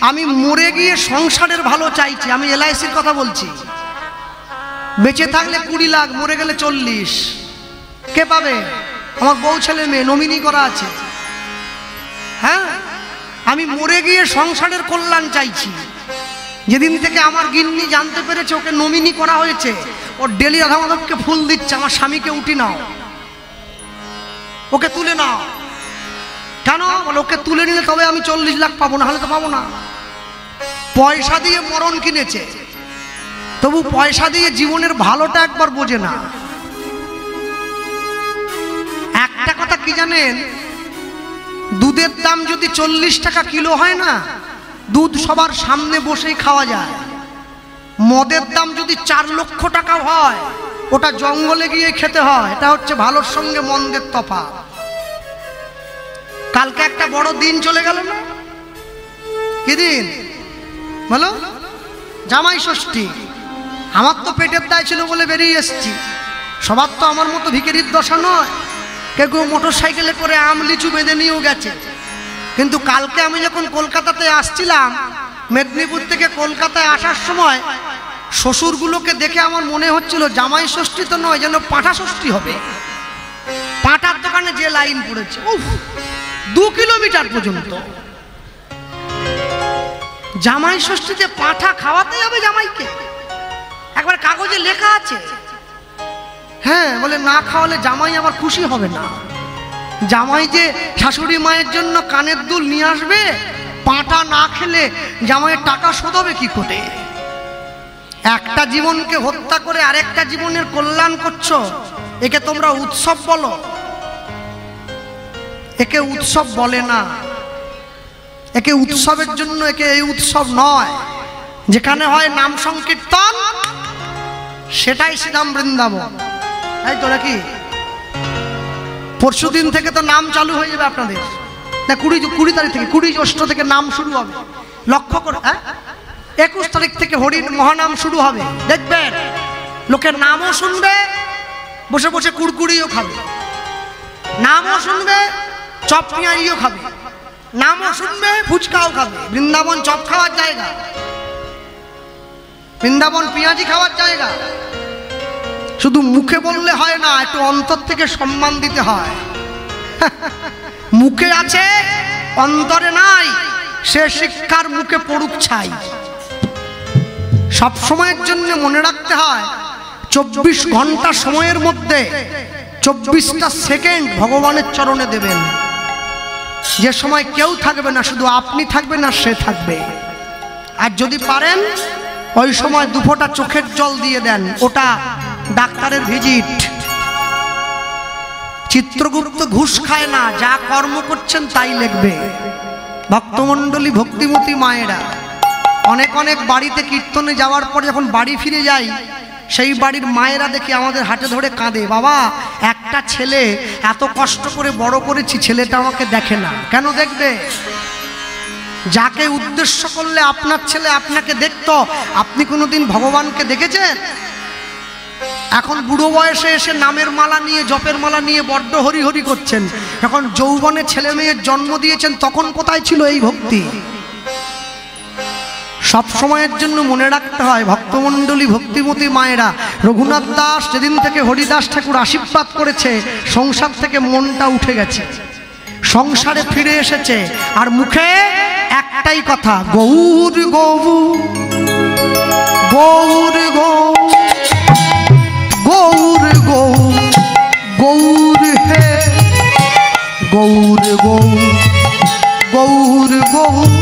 আমি মরে গিয়ে সংসারের ভালো চাইছি। আমি LICর কথা বলছি। বেঁচে থাকলে 20 লাখ, মরে গেলে 40। কে পাবে? আমার বউ ছেলে মেয়ে নমিনি করা আছে। হ্যাঁ, আমি মরে গিয়ে সংসারের কল্যাণ চাইছি। যেদিন থেকে আমার গিন্নি জানতে পেরেছে ওকে নমিনি করা হয়েছে, ওর ডেলি রাধা মাধবকে ফুল দিচ্ছে, আমার স্বামীকে উঠি নাও, ওকে তুলে নাও। কেন? বলে ওকে তুলে নিলে তবে আমি 40 লাখ পাবো, না হলে তো পাবো না। পয়সা দিয়ে মরণ কিনেছে, তবু পয়সা দিয়ে জীবনের ভালোটা একবার বোঝে না। একটা কথা কি জানেন? দুধের দাম যদি 40 টাকা কিলো হয় না, দুধ সবার সামনে বসেই খাওয়া যায়। মদের দাম যদি 4 লক্ষ টাকা হয়, ওটা জঙ্গলে গিয়ে খেতে হয়। এটা হচ্ছে ভালোর সঙ্গে মন্দের তফাৎ। কালকে একটা বড় দিন চলে গেল না? কি দিন বলো? জামাই ষষ্ঠী। আমার তো পেটের দায় ছিল বলে বেরিয়ে এসেছি। সবার তো আমার মতো ভিখারির দশা নয়। কেউ কেউ মোটর সাইকেলে করে আম লিচু বেঁধে নিয়েও গেছে। কিন্তু কালকে আমি যখন কলকাতাতে আসছিলাম, মেদিনীপুর থেকে কলকাতায় আসার সময় শ্বশুরগুলোকে দেখে আমার মনে হচ্ছিল জামাই ষষ্ঠী তো নয়, যেন পাঁঠা ষষ্ঠী হবে। পাঁঠার দোকানে যে লাইন পড়েছে, উফ, 2 কিলোমিটার পর্যন্ত। জামাই ষষ্ঠীতে পাঁঠা খাওয়াতে হবে জামাইকে, একবার কাগজে লেখা আছে। হ্যাঁ, বলে না খাওয়ালে জামাই আবার খুশি হবে না। জামাই যে শাশুড়ি মায়ের জন্য কানের দুল নিয়ে আসবে, পাঁঠা না খেলে জামাইয়ের টাকা শোধ হবে কি করে? একটা জীবনকে হত্যা করে আরেকটা জীবনের কল্যাণ করছো, একে তোমরা উৎসব বলো? একে উৎসব বলে না। একে উৎসবের জন্য, একে এই উৎসব নয়। যেখানে হয় নাম সংকীর্তন, সেটাই শ্রীধাম বৃন্দাবন। তাই তো নাকি? পরশু দিন থেকে তো নাম চালু হয়ে যাবে আপনাদের, না 20 তারিখ থেকে, 20 জ্যৈষ্ঠ থেকে নাম শুরু হবে। লক্ষ্য করে 21 তারিখ থেকে হরির মহানাম শুরু হবে। দেখবেন লোকের নামও শুনবে, বসে বসে কুড়কুড়িও খাবে। নামও শুনবে, চপ পেঁয়াজিও খাবে। নামও শুনবে, ফুচকাও খাবে। বৃন্দাবন চপ খাওয়ার জায়গা, বৃন্দাবন পেঁয়াজি খাওয়ার জায়গা। শুধু মুখে বললে হয় না, একটু অন্তর থেকে সম্মান দিতে হয়। মুখে আছে, অন্তরে নাই, সে শিক্ষার মুখে পড়ুক ছাই। সব সময়ের জন্য মনে রাখতে হয়, 24 ঘন্টা সময়ের মধ্যে 24টা সেকেন্ড ভগবানের চরণে দেবেন। যে সময় কেউ থাকবে না, শুধু আপনি থাকবেন আর সে থাকবে। আর যদি পারেন ওই সময় 2 ফোঁটা চোখের জল দিয়ে দেন, ওটা ডাক্তারের ভিজিট। চিত্রগুপ্ত ঘুষ খায় না, যা কর্ম করছেন তাই লিখবে। ভক্তমণ্ডলী, ভক্তিমতী মায়েরা, অনেক অনেক বাড়িতে কীর্তনে যাওয়ার পর যখন বাড়ি ফিরে যাই, সেই বাড়ির মায়েরা দেখি আমাদের হাতে ধরে কাঁদে, বাবা একটা ছেলে এত কষ্ট করে বড় করেছি, ছেলেটা আমাকে দেখে না। কেন দেখবে? যাকে উদ্দেশ্য করলে আপনার ছেলে আপনাকে দেখতো, আপনি কোনোদিন ভগবানকে দেখেছেন? এখন বুড়ো বয়সে এসে নামের মালা নিয়ে, জপের মালা নিয়ে বড্ড হরি হরি করছেন। এখন যৌবনে ছেলে মেয়ের জন্ম দিয়েছেন, তখন কোথায় ছিল এই ভক্তি? সব সময়ের জন্য মনে রাখতে হয়, ভক্তমণ্ডলী, ভক্তিমতী মায়েরা, রঘুনাথ দাস যেদিন থেকে হরিদাস ঠাকুর আশীর্বাদ করেছে, সংসার থেকে মনটা উঠে গেছে, সংসারে ফিরে এসেছে, আর মুখে একটাই কথা, গৌর গৌর গৌর গৌর গৌর গৌর গৌর হে গৌর গৌর গৌর গৌর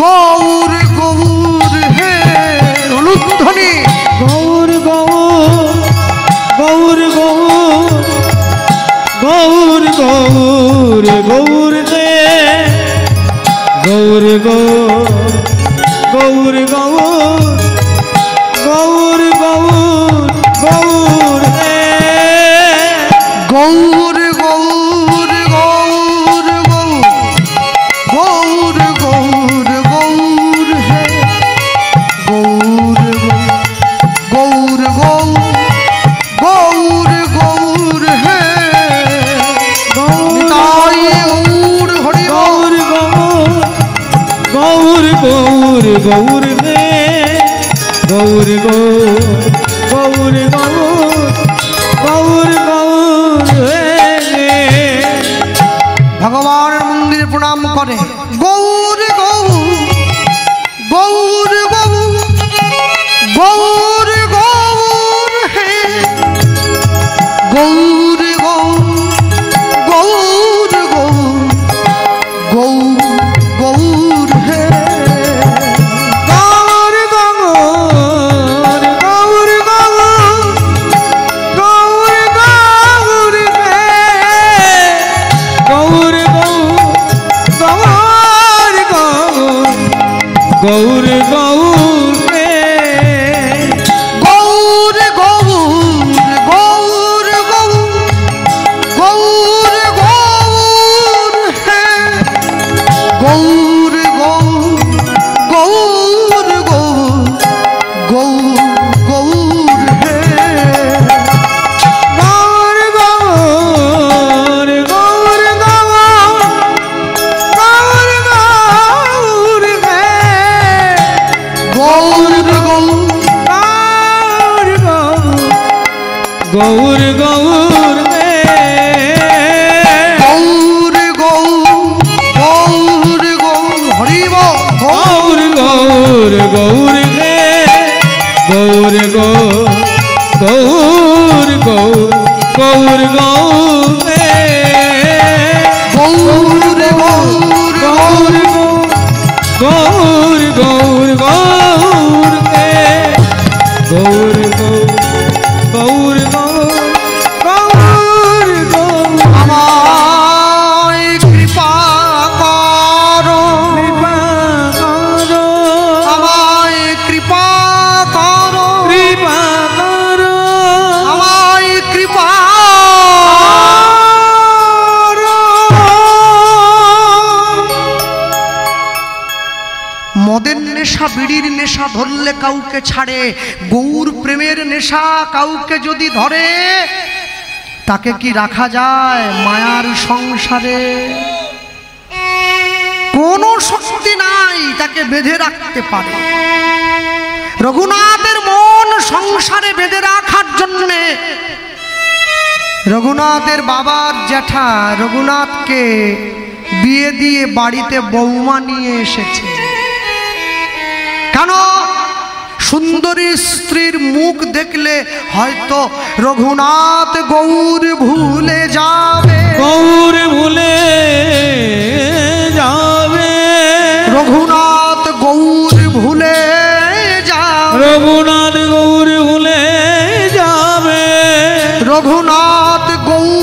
গৌর গৌর হে রুদ্ধনি গৌর গৌর গৌর গৌর গৌর গৌর গৌর হে গৌর গৌর গৌর গৌর গৌর গৌর গৌর হে গৌর গৌর গৌর গৌর গৌর গৌর হে গৌর গৌর গৌর গৌর গৌর হে গৌর হরি গৌর গৌর গৌর গৌর হে গৌর গৌর গৌর গৌর গৌর হে। ভগবানের মন্দিরে প্রণাম করে, গৌর গৌর গৌর গৌর গৌর গৌর হে গৌর গৌর গৌর গৌর গৌর গৌর হে গৌর গৌর গৌর গৌর গৌর গৌর হে গৌর গৌর গৌর গৌর হে গৌর গৌর গৌর গৌর গৌর গৌর হে গৌর গৌর গৌর গৌর গৌর হে গৌর গৌর গৌর গৌর গৌর হে গৌর গৌর গৌর গৌর হে গৌর গৌর গৌর গৌর হরি বল গৌর গৌর গৌর হে গৌর গৌর গৌর গৌর গৌর গৌর হে গৌর গৌর গৌর গৌর গৌর গৌর হে গৌর গৌর গৌর গৌর গৌর আমায় কৃপা করো, কৃপা করো আমায় কৃপা করো, কৃপা করো আমায় কৃপা করো। মদের নেশা, বিড়ির নেশা ধরলে কাউকে ছাড়ে, গৌর প্রেমের নেশা কাউকে যদি ধরে, তাকে কি রাখা যায় মায়ার সংসারে? কোনো শক্তি নাই তাকে বেঁধে রাখতে পারে। রঘুনাথের মন সংসারে বেঁধে রাখার জন্যে রঘুনাথের বাবার জ্যাঠা রঘুনাথকে বিয়ে দিয়ে বাড়িতে বৌমা নিয়ে এসেছে। কেন? সুন্দরী স্ত্রীর মুখ দেখলে হয়তো রঘুনাথ গৌর ভুলে যাবে, গৌর ভুলে যাবে, রঘুনাথ গৌর ভুলে যাবে, রঘুনাথ গৌর ভুলে যাবে, রঘুনাথ গৌর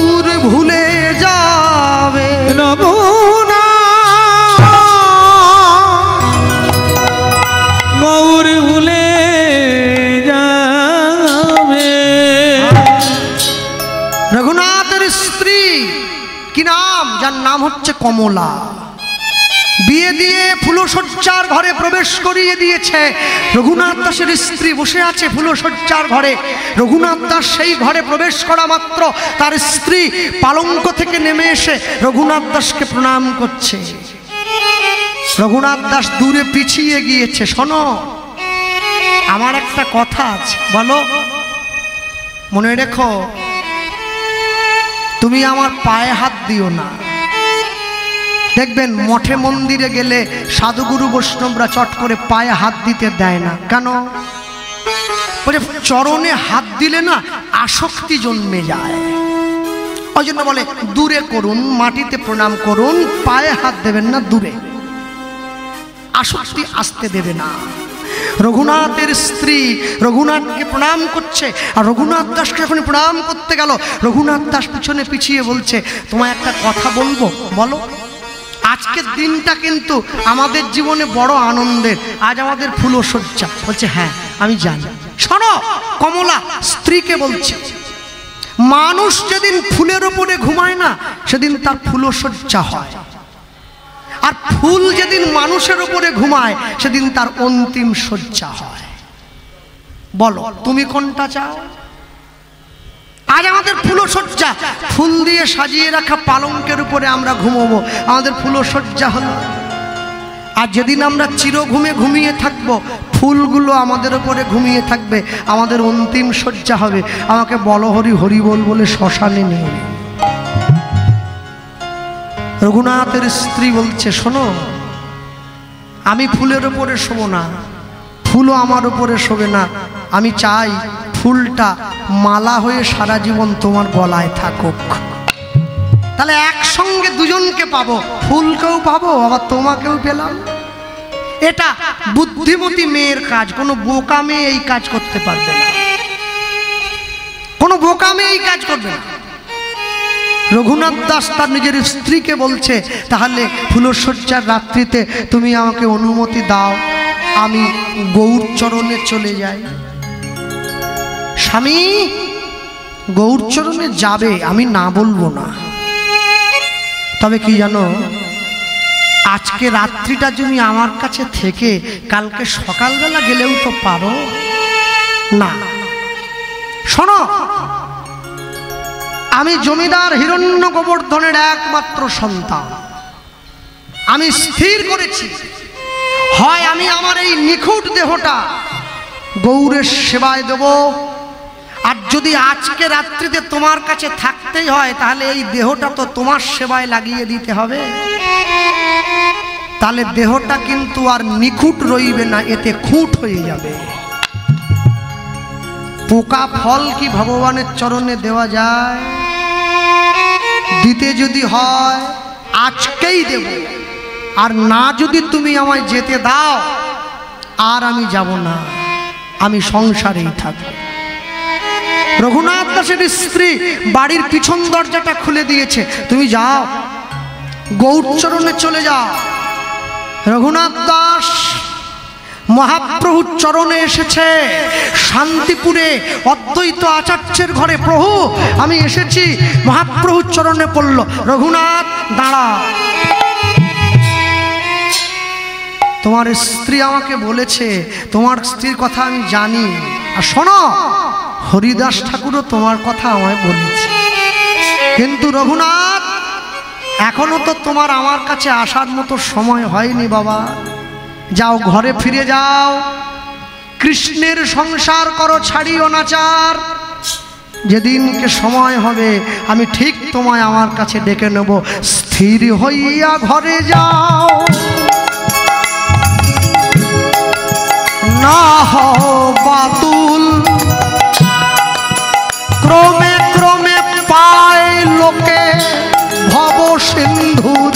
হচ্ছে কমলা। বিয়ে দিয়ে ফুলশয্যার ঘরে প্রবেশ করিয়ে দিয়েছে। রঘুনাথ দাসের স্ত্রী বসে আছে ফুলশয্যার ঘরে। রঘুনাথ দাস সেই ঘরে প্রবেশ করা মাত্র তার স্ত্রী পালঙ্ক থেকে নেমে এসে রঘুনাথ দাসকে প্রণাম করছে। রঘুনাথ দাস দূরে পিছিয়ে গিয়েছে। শোনো, আমার একটা কথা আছে, বলো। মনে রেখো, তুমি আমার পায়ে হাত দিও না। দেখবেন মঠে মন্দিরে গেলে সাধুগুরু বৈষ্ণবরা চট করে পায়ে হাত দিতে দেয় না। কেন? বলে চরণে হাত দিলে না আসক্তি জন্মে যায়। ওই জন্য বলে দূরে করুন, মাটিতে প্রণাম করুন, পায়ে হাত দেবেন না, দূরে। আসক্তি আসতে দেবে না। রঘুনাথের স্ত্রী রঘুনাথকে প্রণাম করছে, আর রঘুনাথ দাসকে যখন প্রণাম করতে গেল, রঘুনাথ দাস পিছনে পিছিয়ে বলছে, তোমায় একটা কথা বলবো, বলো। আজকের দিনটা কিন্তু আমাদের জীবনে বড় আনন্দের। আজ আমাদের ফুলশয্যা। বলছে হ্যাঁ আমি জানি। শোনো, কমলা স্ত্রীকে বলছে, মানুষ যেদিন ফুলের উপরে ঘুমায় না সেদিন তার ফুলশয্যা হয়, আর ফুল যেদিন মানুষের উপরে ঘুমায় সেদিন তার অন্তিম শয্যা হয়। বলো তুমি কোনটা চাও? আজ আমাদের ফুলশয্যা, ফুল দিয়ে সাজিয়ে রাখা পালঙ্কের উপরে আমরা ঘুমোবো, আমাদের ফুলশয্যা হলো। আর যেদিন আমরা চিরঘুমে ঘুমিয়ে থাকবো, ফুলগুলো আমাদের উপরে ঘুমিয়ে থাকবে, আমাদের অন্তিম শয্যা হবে। আমাকে বলো হরি হরি বল বলে শ্মশানে নিয়ে। রঘুনাথের স্ত্রী বলছে, শোনো, আমি ফুলের উপরে শোবো না, ফুলও আমার উপরে শোবে না। আমি চাই ফুলটা মালা হয়ে সারা জীবন তোমার গলায় থাকুক। তাহলে একসঙ্গে দুজনকে পাবো, ফুলকেও পাবো আবার তোমাকেও পেলাম। এটা বুদ্ধিমতী মেয়ের কাজ। কোনো বোকা মেয়ে এই কাজ করতে পারবে না, কোনো বোকা মেয়ে এই কাজ করবে না। রঘুনাথ দাস তার নিজের স্ত্রীকে বলছে, তাহলে ফুলশয্যার রাত্রিতে তুমি আমাকে অনুমতি দাও, আমি গৌরচরণে চলে যাই। স্বামী গৌরচরণে যাবে, আমি না বলবো না। তবে কি জানো, আজকে রাত্রিটা তুমি আমার কাছে থেকে কালকে সকালবেলা গেলেও তো পারো না। শোনো, আমি জমিদার হিরণ্য গোবর্ধনের একমাত্র সন্তান। আমি স্থির করেছি, হয় আমি আমার এই নিখুঁত দেহটা গৌরের সেবায় দেব, আর যদি আজকে রাত্রিতে তোমার কাছে থাকতেই হয় তাহলে এই দেহটা তো তোমার সেবায় লাগিয়ে দিতে হবে। তাহলে দেহটা কিন্তু আর নিখুঁত রইবে না, এতে খুঁট হয়ে যাবে। পোকা ফল কি ভগবানের চরণে দেওয়া যায়? দিতে যদি হয় আজকেই দেব, আর না যদি তুমি আমায় যেতে দাও আর আমি যাব না, আমি সংসারেই থাকবো। রঘুনাথ দাসের স্ত্রী বাড়ির পিছন দরজাটা খুলে দিয়েছে, তুমি যাও, গৌরচরণে চলে যাও। রঘুনাথ দাস মহাপ্রভুর চরণে এসেছে, শান্তিপুরে অদ্বৈত আচার্যের ঘরে। প্রভু আমি এসেছি। মহাপ্রভুর চরণে পড়ল। রঘুনাথ দাঁড়া, তোমার স্ত্রী আমাকে বলেছে, তোমার স্ত্রীর কথা আমি জানি। আর শোনো, হরিদাস ঠাকুরও তোমার কথা আমায় বলেছে। কিন্তু রঘুনাথ, এখনো তো তোমার আমার কাছে আসার মতো সময় হয়নি বাবা। যাও, ঘরে ফিরে যাও, কৃষ্ণের সংসার করো, ছাড়িও নাচার। যেদিনকে সময় হবে আমি ঠিক তোমায় আমার কাছে ডেকে নেব। স্থির হইয়া ঘরে যাও, না হও বাতুল। ক্রমে ক্রমে পায় লোকে ভব সিন্ধুর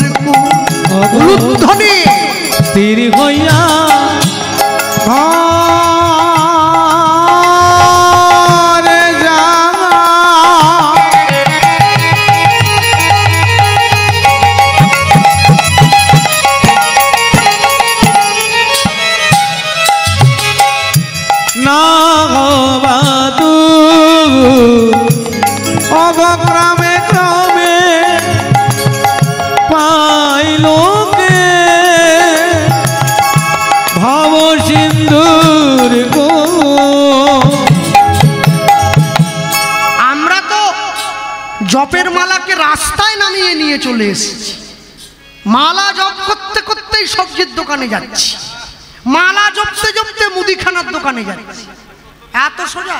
উলুধ্বনি। স্থির হইয়া ঘরে যাও, না বাদু অবক্রমে ক্রমে পা সিন্দুর গো। আমরা তো জপের মালাকে রাস্তায় নামিয়ে নিয়ে চলে এসেছি। মালা জপ করতে করতেই সবজির দোকানে যাচ্ছি, মালা জপতে জপতে মুদিখানার দোকানে যাচ্ছি। এত সোজা।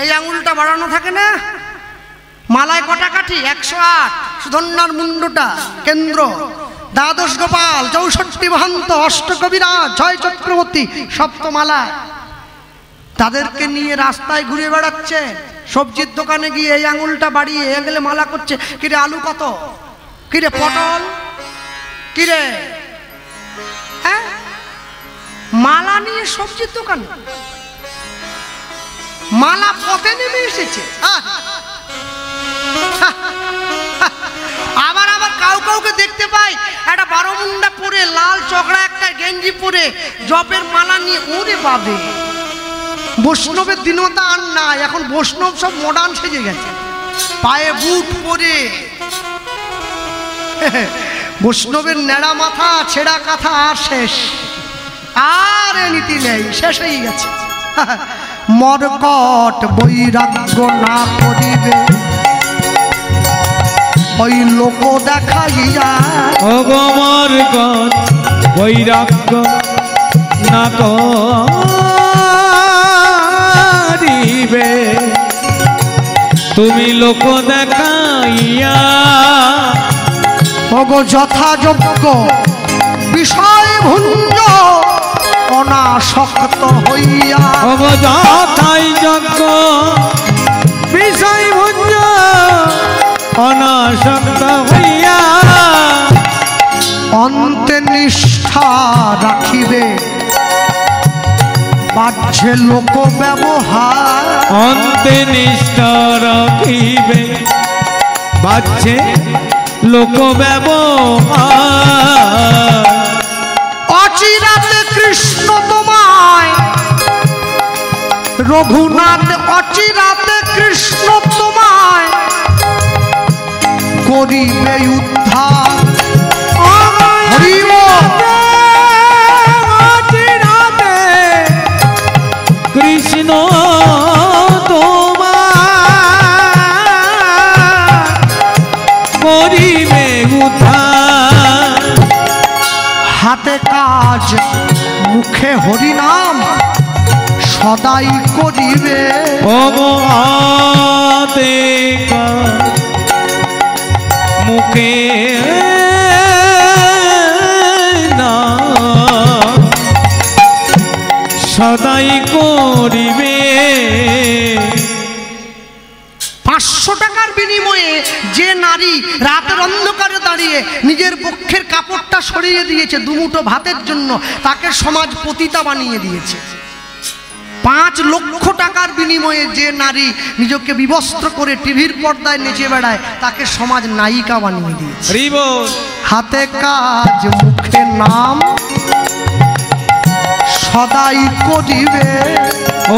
এই আঙুলটা বাড়ানো থাকে না, মালায় কটা কাঠি? 108। সুধন্যার মুন্ডটা কেন্দ্র, দ্বাদশ গোপাল, 64 মহান্ত, অষ্টকবিরাজ, জয় চক্রবর্তী, সপ্তমালা। তাদেরকে নিয়ে রাস্তায় ঘুরে বেড়াচ্ছে। সবজির দোকানে গিয়ে এই আঙুলটা বাড়িয়ে এগেলে মালা করছে। কিরে আলু কত? কিরে পটল? কিরে হ্যাঁ? মালা নিয়ে সবজির দোকানে, মালা পথে নেমে এসেছে। আবার আবার কাউকে দেখতে পাই একটা বারোমুন্ডা পরে, লাল চকড়া একটা গেঞ্জি পরে, জপের মালা নিয়ে। ওরে বাবে, বৈষ্ণবের দিনতা আর নাই, এখন বৈষ্ণব সব মডার্ন সেজে গেছে। পায়ে বুট পরে, বৈষ্ণবের নেড়া মাথা, ছেঁড়া কাঁথা, আর শেষ, আর নীতি নেই, শেষ হয়ে গেছে। মরকট বৈরাগ্য না করিবে ওই লোক দেখাইয়া। ওগো মরকট বৈরাগ্য না করিবে তুমি লোক দেখাইয়া। ওগো যথাযোগ্য বিষয় ভুঞ্জ অনাসক্ত হইয়া। ওগো যথাই যোগ্য বিষয় ভুঞ্জ অনাসক্ত হইয়া। অন্তে নিষ্ঠা রাখিবে বাহ্যে লোক ব্যবহার। অন্তে নিষ্ঠা রাখিবে বাহ্যে লোক ব্যবহার। অচিরাতে কৃষ্ণ তোমায় রঘুনাথ, অচিরাতে কৃষ্ণ তোমায় করিবে উদ্ধার। অচিরাতে কৃষ্ণ তোমায় করিবে উদ্ধার। হাতে কাজ মুখে হরিনাম সদাই করিবে। ওগো হাতে কাজ মুখে না সদাই করিবে। 500 টাকার বিনিময়ে যে নারী রাতের অন্ধকারে দাঁড়িয়ে নিজের বক্ষের কাপড়টা সরিয়ে দিয়েছে দুমুঠো ভাতের জন্য, তাকে সমাজ পতিতা বানিয়ে দিয়েছে। 5 লক্ষ টাকার বিনিময়ে যে নারী নিজেকে বিবস্ত্র করে টিভির পর্দায় নেচে বেড়ায়, তাকে সমাজ নায়িকা বানিয়ে দিয়েছে। হাতে কাজ মুখে নাম সদাই করিবে।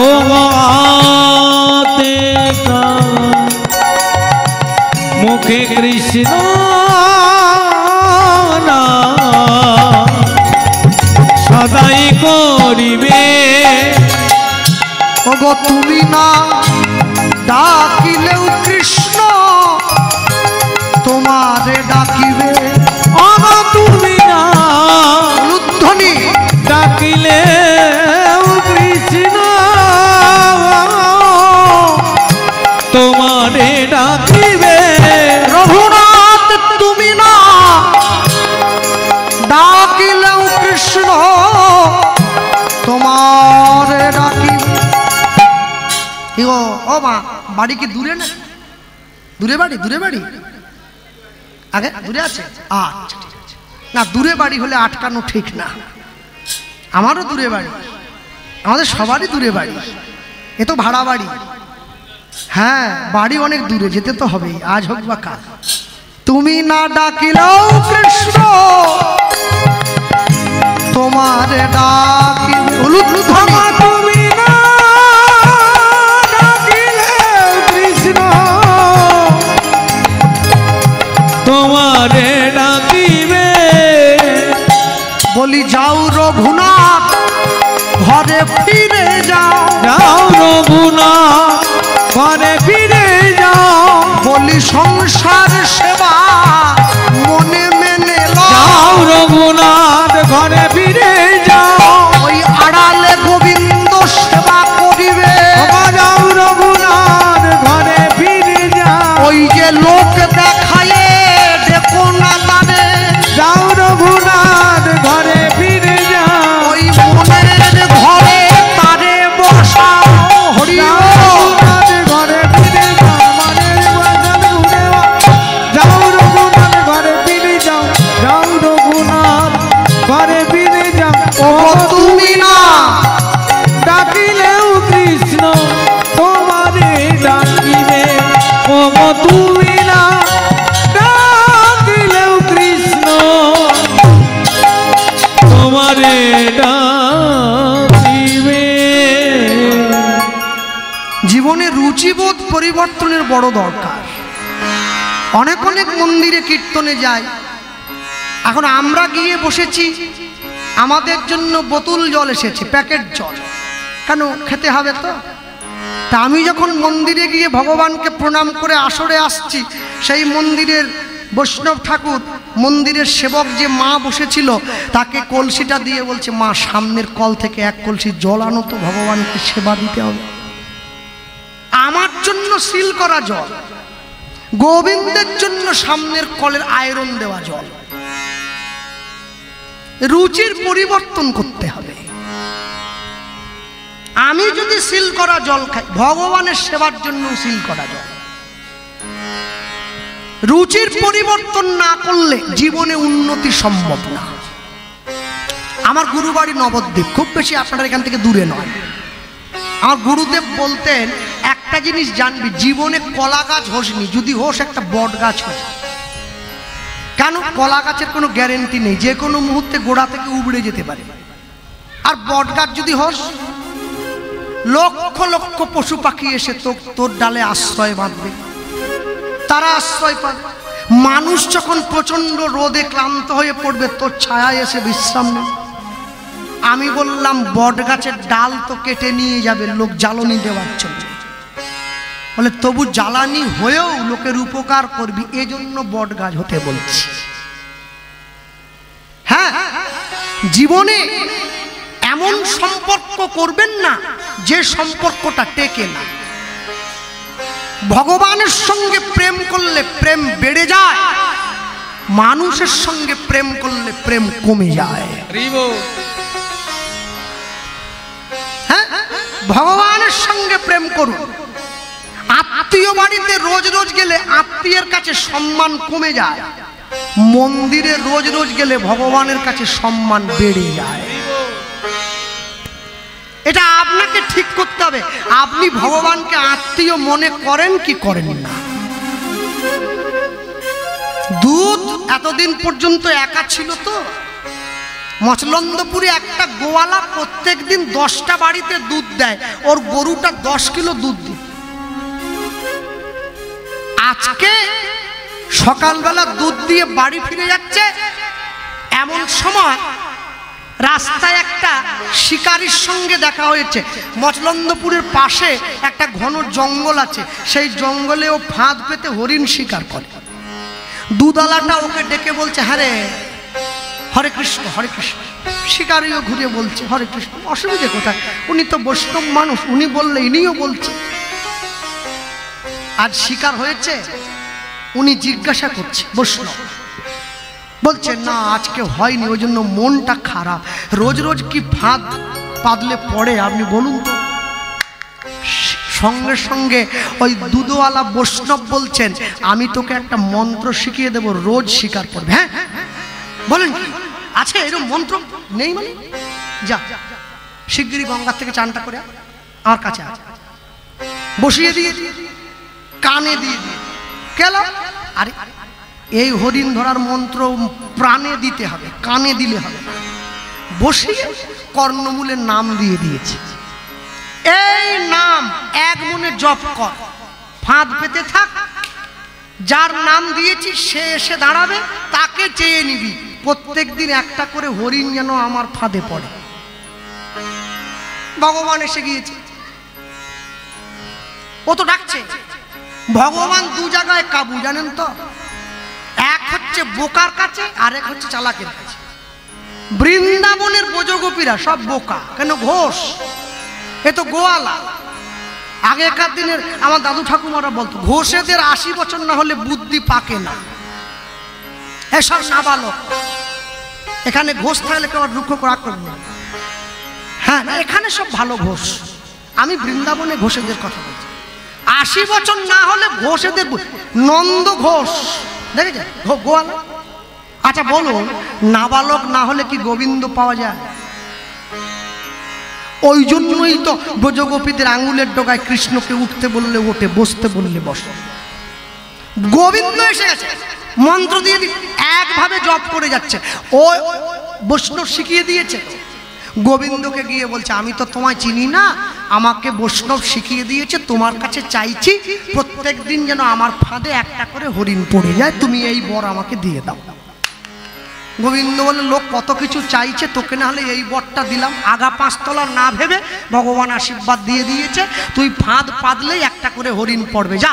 ও হাতে কাজ মুখে কৃষ্ণ নাম সদাই করিবে। ওগো তুমি না ডাকিলেও কৃষ্ণ তোমারে ডাকিবে। ওগো তুমি না উলুধ্বনি ডাকিলে কৃষ্ণ তোমারে ডাকিবে। রঘুনাথ তুমি না ডাকিলেও কৃষ্ণ তোমারে ডাকিবে। ও মা, বাড়ি কি দূরে না? দূরে বাড়ি? দূরে বাড়ি আগে দূরে আছে? আচ্ছা ঠিক আছে। না, দূরে বাড়ি হলে আটকানো ঠিক না। আমারও দূরে বাড়ি, আমাদের সবারই দূরে বাড়ি। এ তো ভাড়া বাড়ি। হ্যাঁ, বাড়ি অনেক দূরে, যেতে তো হবেই, আজ হোক বা কাল। তুমি না ডাকিলেও কৃষ্ণ তোমারে ডাকিবে। তুমি না ডাকিলে কৃষ্ণ তোমারে ডাকিবে। বলি যাও রঘুনাথ ঘরে ফিরে যাও, যাও রঘুনাথ ঘরে ফিরে যাও, বলি সংসার সেবা মনে মেনে লও, যাও রঘুনাথ ঘরে ফিরে যাও, ওই আড়ালে গোবিন্দ সেবা করিবে, যাও রঘুনাথ ঘরে ফিরে যাও, ওই যে লোক দেখায় দেখো না তারে, যাও রঘুনাথ ঘরে ফিরে যাও, ওই মনের ঘরে তারে বসাও। হরি যাও রঘুনাথ ঘরে ফিরে যাও, মনের বাগান ঘুরে যাও রঘুনাথ ঘরে ফিরে যাও, যাও রঘুনাথ ঘরে ফিরে যাও, ও তুমি না ডাকিলেও কৃষ্ণ তোমারে ডাকিবে, ও তুমি না ডাকিলেও কৃষ্ণ তোমারে ডাকিবে। জীবনে রুচিবোধ পরিবর্তনের বড় দরকার। অনেক অনেক মন্দিরে কীর্তনে যাই, এখন আমরা গিয়ে বসেছি, আমাদের জন্য বোতল জল এসেছে, প্যাকেট জল, কেন খেতে হবে তো। তা আমি যখন মন্দিরে গিয়ে ভগবানকে প্রণাম করে আসরে আসছি, সেই মন্দিরের বৈষ্ণব ঠাকুর, মন্দিরের সেবক যে মা বসেছিল, তাকে কলসিটা দিয়ে বলছে, মা সামনের কল থেকে এক কলসি জল আনো তো, ভগবানকে সেবা দিতে হবে। আমার জন্য সিল করা জল, গোবিন্দের জন্য সামনের কলের আয়রন দেওয়া জল। রুচির পরিবর্তন করতে হবে। আমি যদি সিল করা জল খাই, ভগবানের সেবার জন্য সিল করা জল। রুচির পরিবর্তন না করলে জীবনে উন্নতি সম্ভব না। আমার গুরুবাড়ি নবদ্বীপ, খুব বেশি আপনার এখান থেকে দূরে নয়। আমার গুরুদেব বলতেন, একটা জিনিস জানবি, জীবনে কলা গাছ হোসনি, যদি হোস একটা বট গাছ হোস। কেন? কলা গাছের কোনো গ্যারেন্টি নেই, যে কোনো মুহূর্তে গোড়া থেকে উবড়ে যেতে পারে। আর বট গাছ যদি হোস, লক্ষ লক্ষ পশু পাখি এসে তোর ডালে আশ্রয় বাঁধবে, তারা আশ্রয় পাবে। মানুষ যখন প্রচন্ড রোদে ক্লান্ত হয়ে পড়বে, তোর ছায়ায় এসে বিশ্রাম নেবে। আমি বললাম, বট গাছের ডাল তো কেটে নিয়ে যাবে লোক জ্বালানি দেওয়ার জন্য, বলে তবু জ্বালানি হয়েও লোকের উপকার করবি, এজন্য বট গাছ হতে বলছি। হ্যাঁ, জীবনে এমন সম্পর্ক করবেন না যে সম্পর্কটা টেকে না। ভগবানের সঙ্গে প্রেম করলে প্রেম বেড়ে যায়, মানুষের সঙ্গে প্রেম করলে প্রেম কমে যায়। হ্যাঁ, ভগবানের সঙ্গে প্রেম করুন। আত্মীয় বাড়িতে রোজ রোজ গেলে আত্মীয়ের কাছে সম্মান কমে যায়, মন্দিরে রোজ রোজ গেলে ভগবানের কাছে সম্মান বেড়ে যায়। এটা আপনাকে ঠিক করতে হবে। আপনি ভগবানকে আত্মীয় মনে করেন কি করেন না? দুধ এতদিন পর্যন্ত একা ছিল তো। মচলন্দপুরে একটা গোয়ালা প্রত্যেক দিন 10টা বাড়িতে দুধ দেয়, ওর গরুটা 10 কিলো দুধ দিত। আজকে সকালবেলা দুধ দিয়ে বাড়ি ফিরে যাচ্ছে, এমন সময় রাস্তায় একটা শিকারীর সঙ্গে দেখা হয়েছে। মচলন্দপুরের পাশে একটা ঘন জঙ্গল আছে, সেই জঙ্গলে ও ফাঁদ পেতে হরিণ শিকার করে। দুধালাটা ওকে ডেকে বলছে, হ্যাঁ রে, হরে কৃষ্ণ হরে কৃষ্ণ। শিকারীও ঘুরে বলছে হরে কৃষ্ণ। অসুবিধে কোথায়? উনি তো বৈষ্ণব মানুষ, উনি বললে ইনিও বলছে। আজ শিকার হয়েছে, উনি জিজ্ঞাসা করছে, বৈষ্ণব বলছে না আজকে হয়নি, ওই জন্য মনটা খারাপ। রোজ রোজ কি ফাঁদ পাদলে পড়ে আপনি বলুন তো? সঙ্গে সঙ্গে ওই দুধওয়ালা বৈষ্ণব বলছেন, আমি তোকে একটা মন্ত্র শিখিয়ে দেব, রোজ শিকার করবে। হ্যাঁ বলেন, আছে এরকম মন্ত্র? নেই মানে যা শিগগিরই গঙ্গা থেকে চানটা করে আমার কাছে আছে। বসিয়ে দিয়ে কানে দিয়ে কেন? আরে এই হরিণ ধরার মন্ত্র প্রাণে দিতে হবে, কানে দিলে হবে। বসিয়ে কর্ণমূলের নাম দিয়ে দিয়েছে, এই নাম এক মনে জপ কর, ফাঁদ পেতে থাক, যার নাম দিয়েছি সে এসে দাঁড়াবে, তাকে চেয়ে নিবি। প্রত্যেক দিন একটা করে হরিণ যেন আমার ফাঁদে পড়ে। ভগবান এসে গিয়েছে। ও তো ডাকছে। ভগবান দু জায়গায় কাবু, জানেন তো? এক হচ্ছে বোকার কাছে, আর এক হচ্ছে চালাকের কাছে। বৃন্দাবনের ব্রজগোপীরা সব বোকা, কেন? ঘোষ, এ তো গোয়ালা। আগেকার দিনের আমার দাদু ঠাকুমারা বলতো, ঘোষেদের 80 বছর না হলে বুদ্ধি পাকে না। এসব নাবালক। এখানে ঘোষ থাকলে কেউ দুঃখ করা করবে। হ্যাঁ, এখানে সব ভালো ঘোষ। আমি বৃন্দাবনে ঘোষেদের কথা বলছি। 80 বছর না হলে ঘোষেদের, নন্দ ঘোষ দেখেছে গোয়ালা। আচ্ছা বলুন, নাবালক না হলে কি গোবিন্দ পাওয়া যায়? ওই জন্যই তো ব্রজগোপীদের আঙুলের ডগায় কৃষ্ণকে উঠতে বললে ওঠে, বসতে বললে বসে। গোবিন্দ এসে গেছে, মন্ত্র দিয়ে একভাবে জপ করে যাচ্ছে। ও বৈষ্ণব শিখিয়ে দিয়েছে। গোবিন্দকে গিয়ে বলছে, আমি তো তোমায় চিনি না, আমাকে বৈষ্ণব শিখিয়ে দিয়েছে, তোমার কাছে চাইছি প্রত্যেক দিন যেন আমার ফাঁদে একটা করে হরিণ পড়ে যায়, তুমি এই বর আমাকে দিয়ে দাও। গোবিন্দ বলে, লোক কত কিছু চাইছে, তোকে না হলে এই বরটা দিলাম। আগা 5 তলা না ভেবে ভগবান আশীর্বাদ দিয়ে দিয়েছে, তুই ফাঁদ পাতলেই একটা করে হরিণ পড়বে, যা।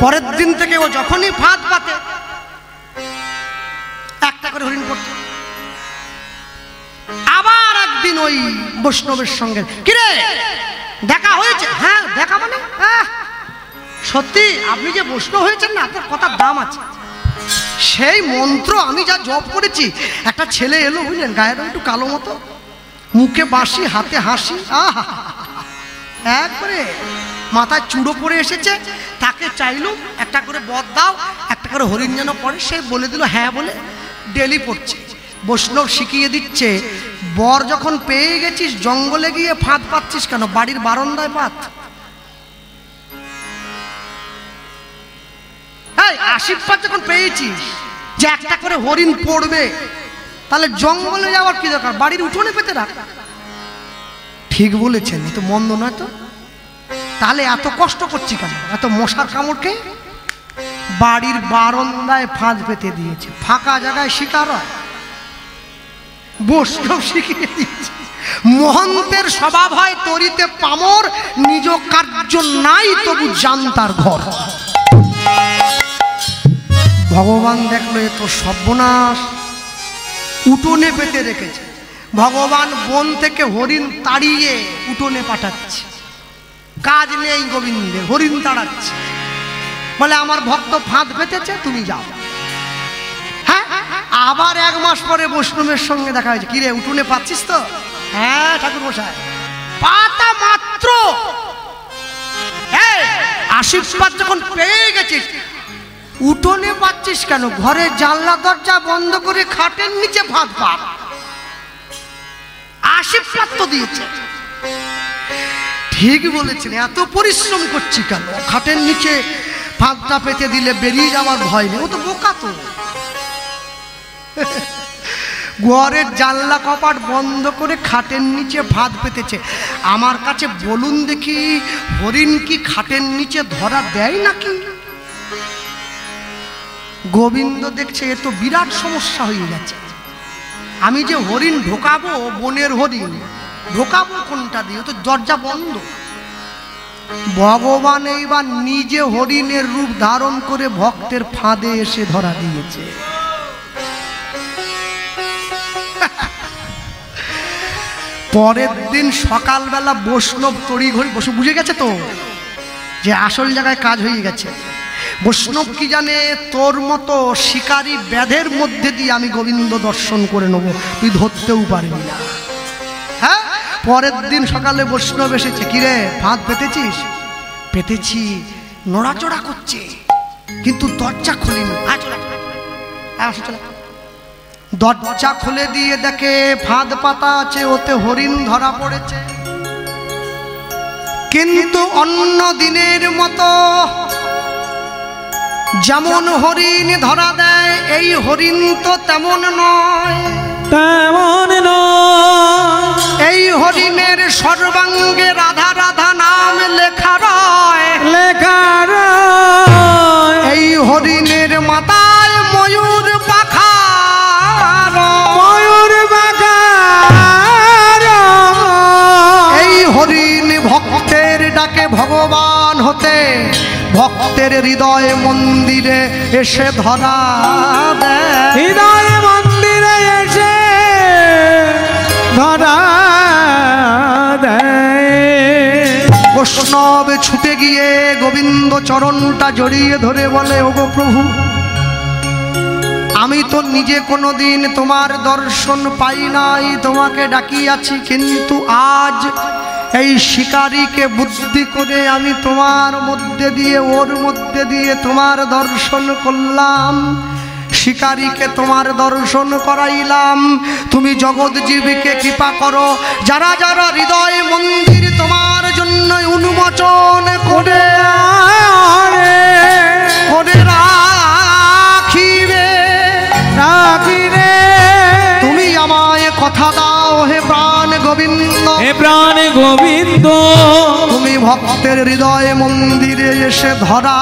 পরের দিন থেকে ও যখনই ফাঁদ পাতে একটা করে হরিণ পড়ছে। আবার একদিন ওই বৈষ্ণবের সঙ্গে, কিরে দেখা হয়েছে? হ্যাঁ, দেখা মানে সত্যি আপনি যে বৈষ্ণব হয়েছেন না, আপনার কথার দাম আছে। সেই মন্ত্র আমি যা জপ করেছি, একটা ছেলে এলো, বুঝলেন, গায়ের একটু কালো মতো, মুখে বাঁশি, হাতে হাসি, একবারে মাথায় চূড়ো পরে এসেছে। তাকে চাইলুম একটা করে বর দাও, একটা করে হরিণ যেন পড়ে। সে বলে দিল হ্যাঁ বলে ডেলি পড়ছে। বৈষ্ণব শিখিয়ে দিচ্ছে, বর যখন পেয়ে গেছিস জঙ্গলে গিয়ে ফাঁদ পাচ্ছিস কেন? বাড়ির বারান্দায় পাত। আশীর্বাদ যখন পেয়েছিস যে একটা করে হরিণ পড়বে, তাহলে জঙ্গলে যাওয়ার কি দরকার? বাড়ির উঠোনে পেতে রাখ। ঠিক বলেছেন, তো মন্দ নয় তো। তাহলে এত কষ্ট করছি কেন? এত মশার কামড়কে বাড়ির বারান্দায় ফাঁদ পেতে দিয়েছে। ফাঁকা জায়গায় শিকার হয়, বৈষ্ণব শিখিয়ে দিয়েছে। মহন্তের স্বভাব হয় তরিতে পামর, নিজ কার্য নাই তবু জানতার ঘর। ভগবান দেখলো এ তো সর্বনাশ, উঠোনে পেতে রেখেছে। ভগবান বন থেকে হরিণ তাড়িয়ে উঠোনে পাঠাচ্ছে। কাজ নেই গোবিন্দের, হরিণ তাড়াচ্ছে। বলে আমার ভক্ত ফাঁদ পেতেছে, তুমি যাও। হ্যাঁ, আবার 1 মাস পরে বৈষ্ণবের সঙ্গে দেখা হয়েছে। কিরে উঠোনে পাচ্ছিস তো? হ্যাঁ ঠাকুর মশাই, পাতা মাত্র। আশীর্বাদ যখন পেয়ে গেছিস, উঠোনে পাচ্ছিস কেন? ঘরের জানলা দরজা বন্ধ করে খাটের নিচে ফাঁদ পাত। আশীর্বাদ তো দিয়েছে। ঠিক বলেছেন, এত পরিশ্রম করছি কেন? খাটের নিচে ফাঁদটা পেতে দিলে বেরিয়ে যাওয়ার ভয় নেই। ও তো বোকা তো। ঘরের জানলা কপাট বন্ধ করে খাটের নিচে ফাঁদ পেতেছে। আমার কাছে বলুন দেখি, হরিণ কি খাটের নিচে ধরা দেয় নাকি? গোবিন্দ দেখছে এ তো বিরাট সমস্যা হয়ে গেছে। আমি যে হরিণ ঢোকাবো, বনের হরিণ ঢোকাবো কোনটা দিয়ে? তো দরজা বন্ধ। ভগবান এইবার নিজে হরিণের রূপ ধারণ করে ভক্তের ফাঁদে এসে ধরা দিয়েছে। পরের দিন সকালবেলা বৈষ্ণব তড়িঘড়ি বসে, বুঝে গেছে তো যে আসল জায়গায় কাজ হয়ে গেছে। বৈষ্ণব কি জানে, তোর মতো শিকারী ব্যাধের মধ্যে দিয়ে আমি গোবিন্দ দর্শন করে নেব, তুই ধরতেও পারবি না। হ্যাঁ, পরের দিন সকালে বৈষ্ণব এসেছে। কিরে ফাঁদ পেতেছিস? পেতেছি। নড়াচড়া করছে, কিন্তু দরজা খুলিনি। দরজা খুলে দিয়ে দেখে ফাঁদ পাতা আছে, ওতে হরিণ ধরা পড়েছে। কিন্তু অন্য দিনের মতো যেমন হরিণ ধরা দেয়, এই হরিণ তো তেমন নয়, তেমন নয়। এই হরিণের সর্বাঙ্গে রাধা রাধা নাম লেখা রয়, লেখা রয়। এই হরিণের মাথায় ময়ূর পাখা, ময়ূর পাখা। ভক্তের হৃদয় মন্দিরে এসে ধরা দেয়, হৃদয় মন্দিরে এসে ধরা দেয়। বৈষ্ণব ছুটে গিয়ে গোবিন্দ চরণটা জড়িয়ে ধরে বলে, ওগো প্রভু, আমি তো নিজে কোনোদিন তোমার দর্শন পাই নাই, তোমাকে ডাকিয়াছি, কিন্তু আজ এই শিকারীকে বুদ্ধি করে আমি তোমার মধ্যে দিয়ে, ওর মধ্যে দিয়ে তোমার দর্শন করলাম, শিকারীকে তোমার দর্শন করাইলাম। তুমি জগৎজীবীকে কৃপা করো, যারা যারা হৃদয় মন্দির তোমার জন্য উন্মোচন করে করে রাখিবে, তুমি আমায় কথা দাও হে প্রাণ গোবিন্দ, হে প্রাণ গোবিন্দ, তুমি ভক্তের হৃদয় মন্দিরে এসে ধরা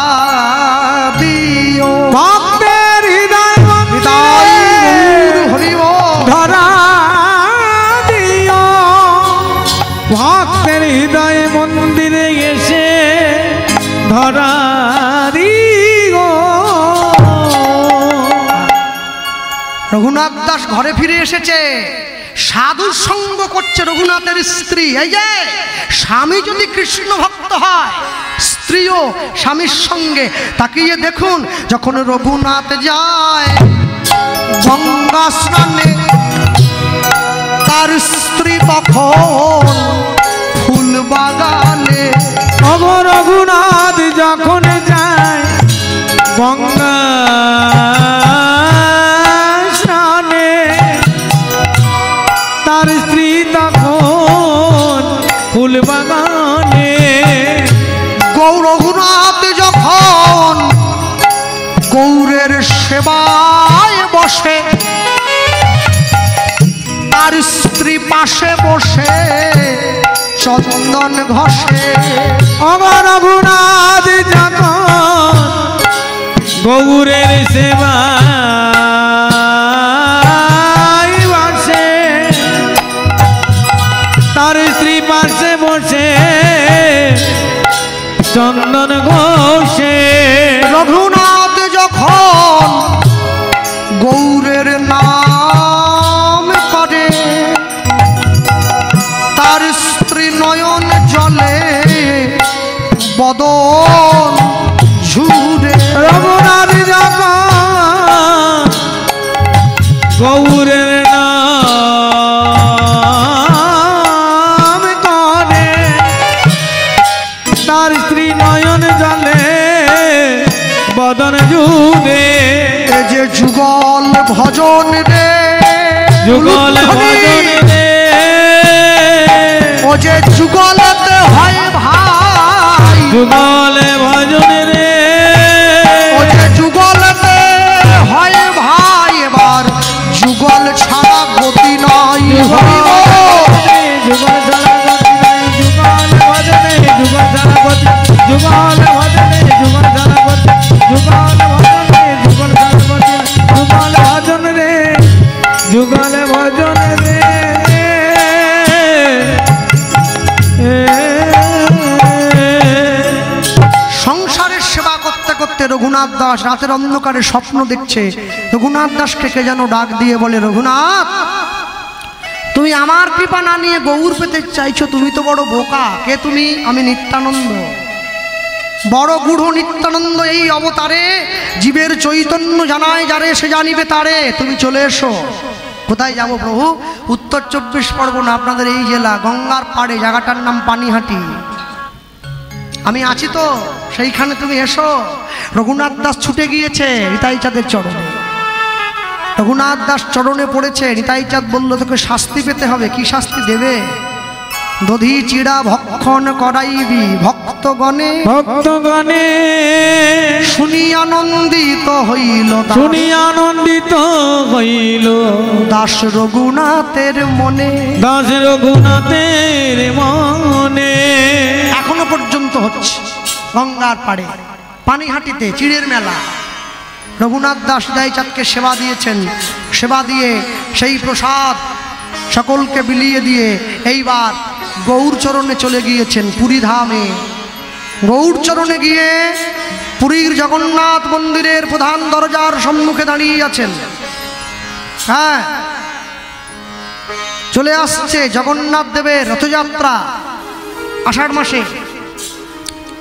দিও, ভক্তের হৃদয় ধরা দিও, ভক্তের হৃদয় মন্দিরে এসে ধরা দিও। রঘুনাথ দাস ঘরে ফিরে এসেছে, সাধুর সঙ্গ করছে রঘুনাথের স্ত্রী। এই যে স্বামী যদি কৃষ্ণ ভক্ত হয়, স্ত্রীও স্বামীর সঙ্গে। তাকিয়ে দেখুন, যখন রঘুনাথ যায় গঙ্গা স্নানে, তার স্ত্রী তখন ফুল বাগানে। রঘুনাথ যখন যায় গঙ্গা স্নানে, তার স্ত্রী তখন ফুল বাগানে। রঘুনাথ যখন গৌরের সেবায় বসে, তার স্ত্রী পাশে বসে চন্দন ঘষে। রঘুনাথ যখন গৌরের সেবায় বসে, তার স্ত্রী পাশে বসে চন্দন ঘষে। রঘুনাথ যখন গৌরের নাম করে, তার স্ত্রী নয়ন জলে বদন ঝুরে। রঘুনাথ যখন গৌরের নাম করে, তার স্ত্রী নয়ন জলে বদন জুড়ে। এ যে যুগল ভজন রে, যুগল ভজন রে, ও যে যুগলতে হয় ভাই, যুগল ভজন রে, ও যে যুগলতে হয় ভাই, এবার যুগল ছাড়া গতি নাই। যুগল ছাড়া গতি নাই, যুগল ভজনে যুগল ছাড়া গতি, যুগল ভজনে যুগল ছাড়া গতি, যুগল ভজনে যুগল ছাড়া গতি, যুগল ভজন রে, যুগল ভজন রে। সংসারের সেবা করতে করতে রঘুনাথ দাস রাতের অন্ধকারে স্বপ্ন দেখছে। রঘুনাথ দাসকে কে যেন ডাক দিয়ে বলে, রঘুনাথ, তুমি আমার কৃপা না নিয়ে গৌর পেতে চাইছো, তুমি তো বড় বোকা। কে তুমি? আমি নিত্যানন্দ, বড় গূঢ় নিত্যানন্দ। এই অবতারে জীবের চৈতন্য জানায় যারে, সে জানিবে তারে। তুমি চলে এসো। কোথায় যাব প্রভু? উত্তর 24 পরগনা, আপনাদের এই জেলা, গঙ্গার পাড়ে, জায়গাটার নাম পানিহাটি। আমি আছি তো, সেইখানে তুমি এসো। রঘুনাথ দাস ছুটে গিয়েছে নিতাই চাঁদের চরণে। রঘুনাথ দাস চরণে পড়েছে। নিতাই চাঁদ বলল, তোকে শাস্তি পেতে হবে। কি শাস্তি দেবে? দধি চিড়া ভক্ষণ করাইবি ভক্তগণে, ভক্তগণে শুনি আনন্দিত হইল, শুনি আনন্দিত হইল দাস রঘুনাথের মনে, দাস রঘুনাথের মনে। এখনো পর্যন্ত হচ্ছে গঙ্গার পাড়ে পানিহাটিতে চিড়ের মেলা। রঘুনাথ দাস দাইচাঁদকে সেবা দিয়েছেন। সেবা দিয়ে সেই প্রসাদ সকলকে বিলিয়ে দিয়ে এইবার গৌর চরণে চলে গিয়েছেন পুরী ধামে। গৌরচরণে গিয়ে পুরীর জগন্নাথ মন্দিরের প্রধান দরজার সম্মুখে দাঁড়িয়ে আছেন। হ্যাঁ, চলে আসছে জগন্নাথ দেবের রথযাত্রা আষাঢ় মাসে।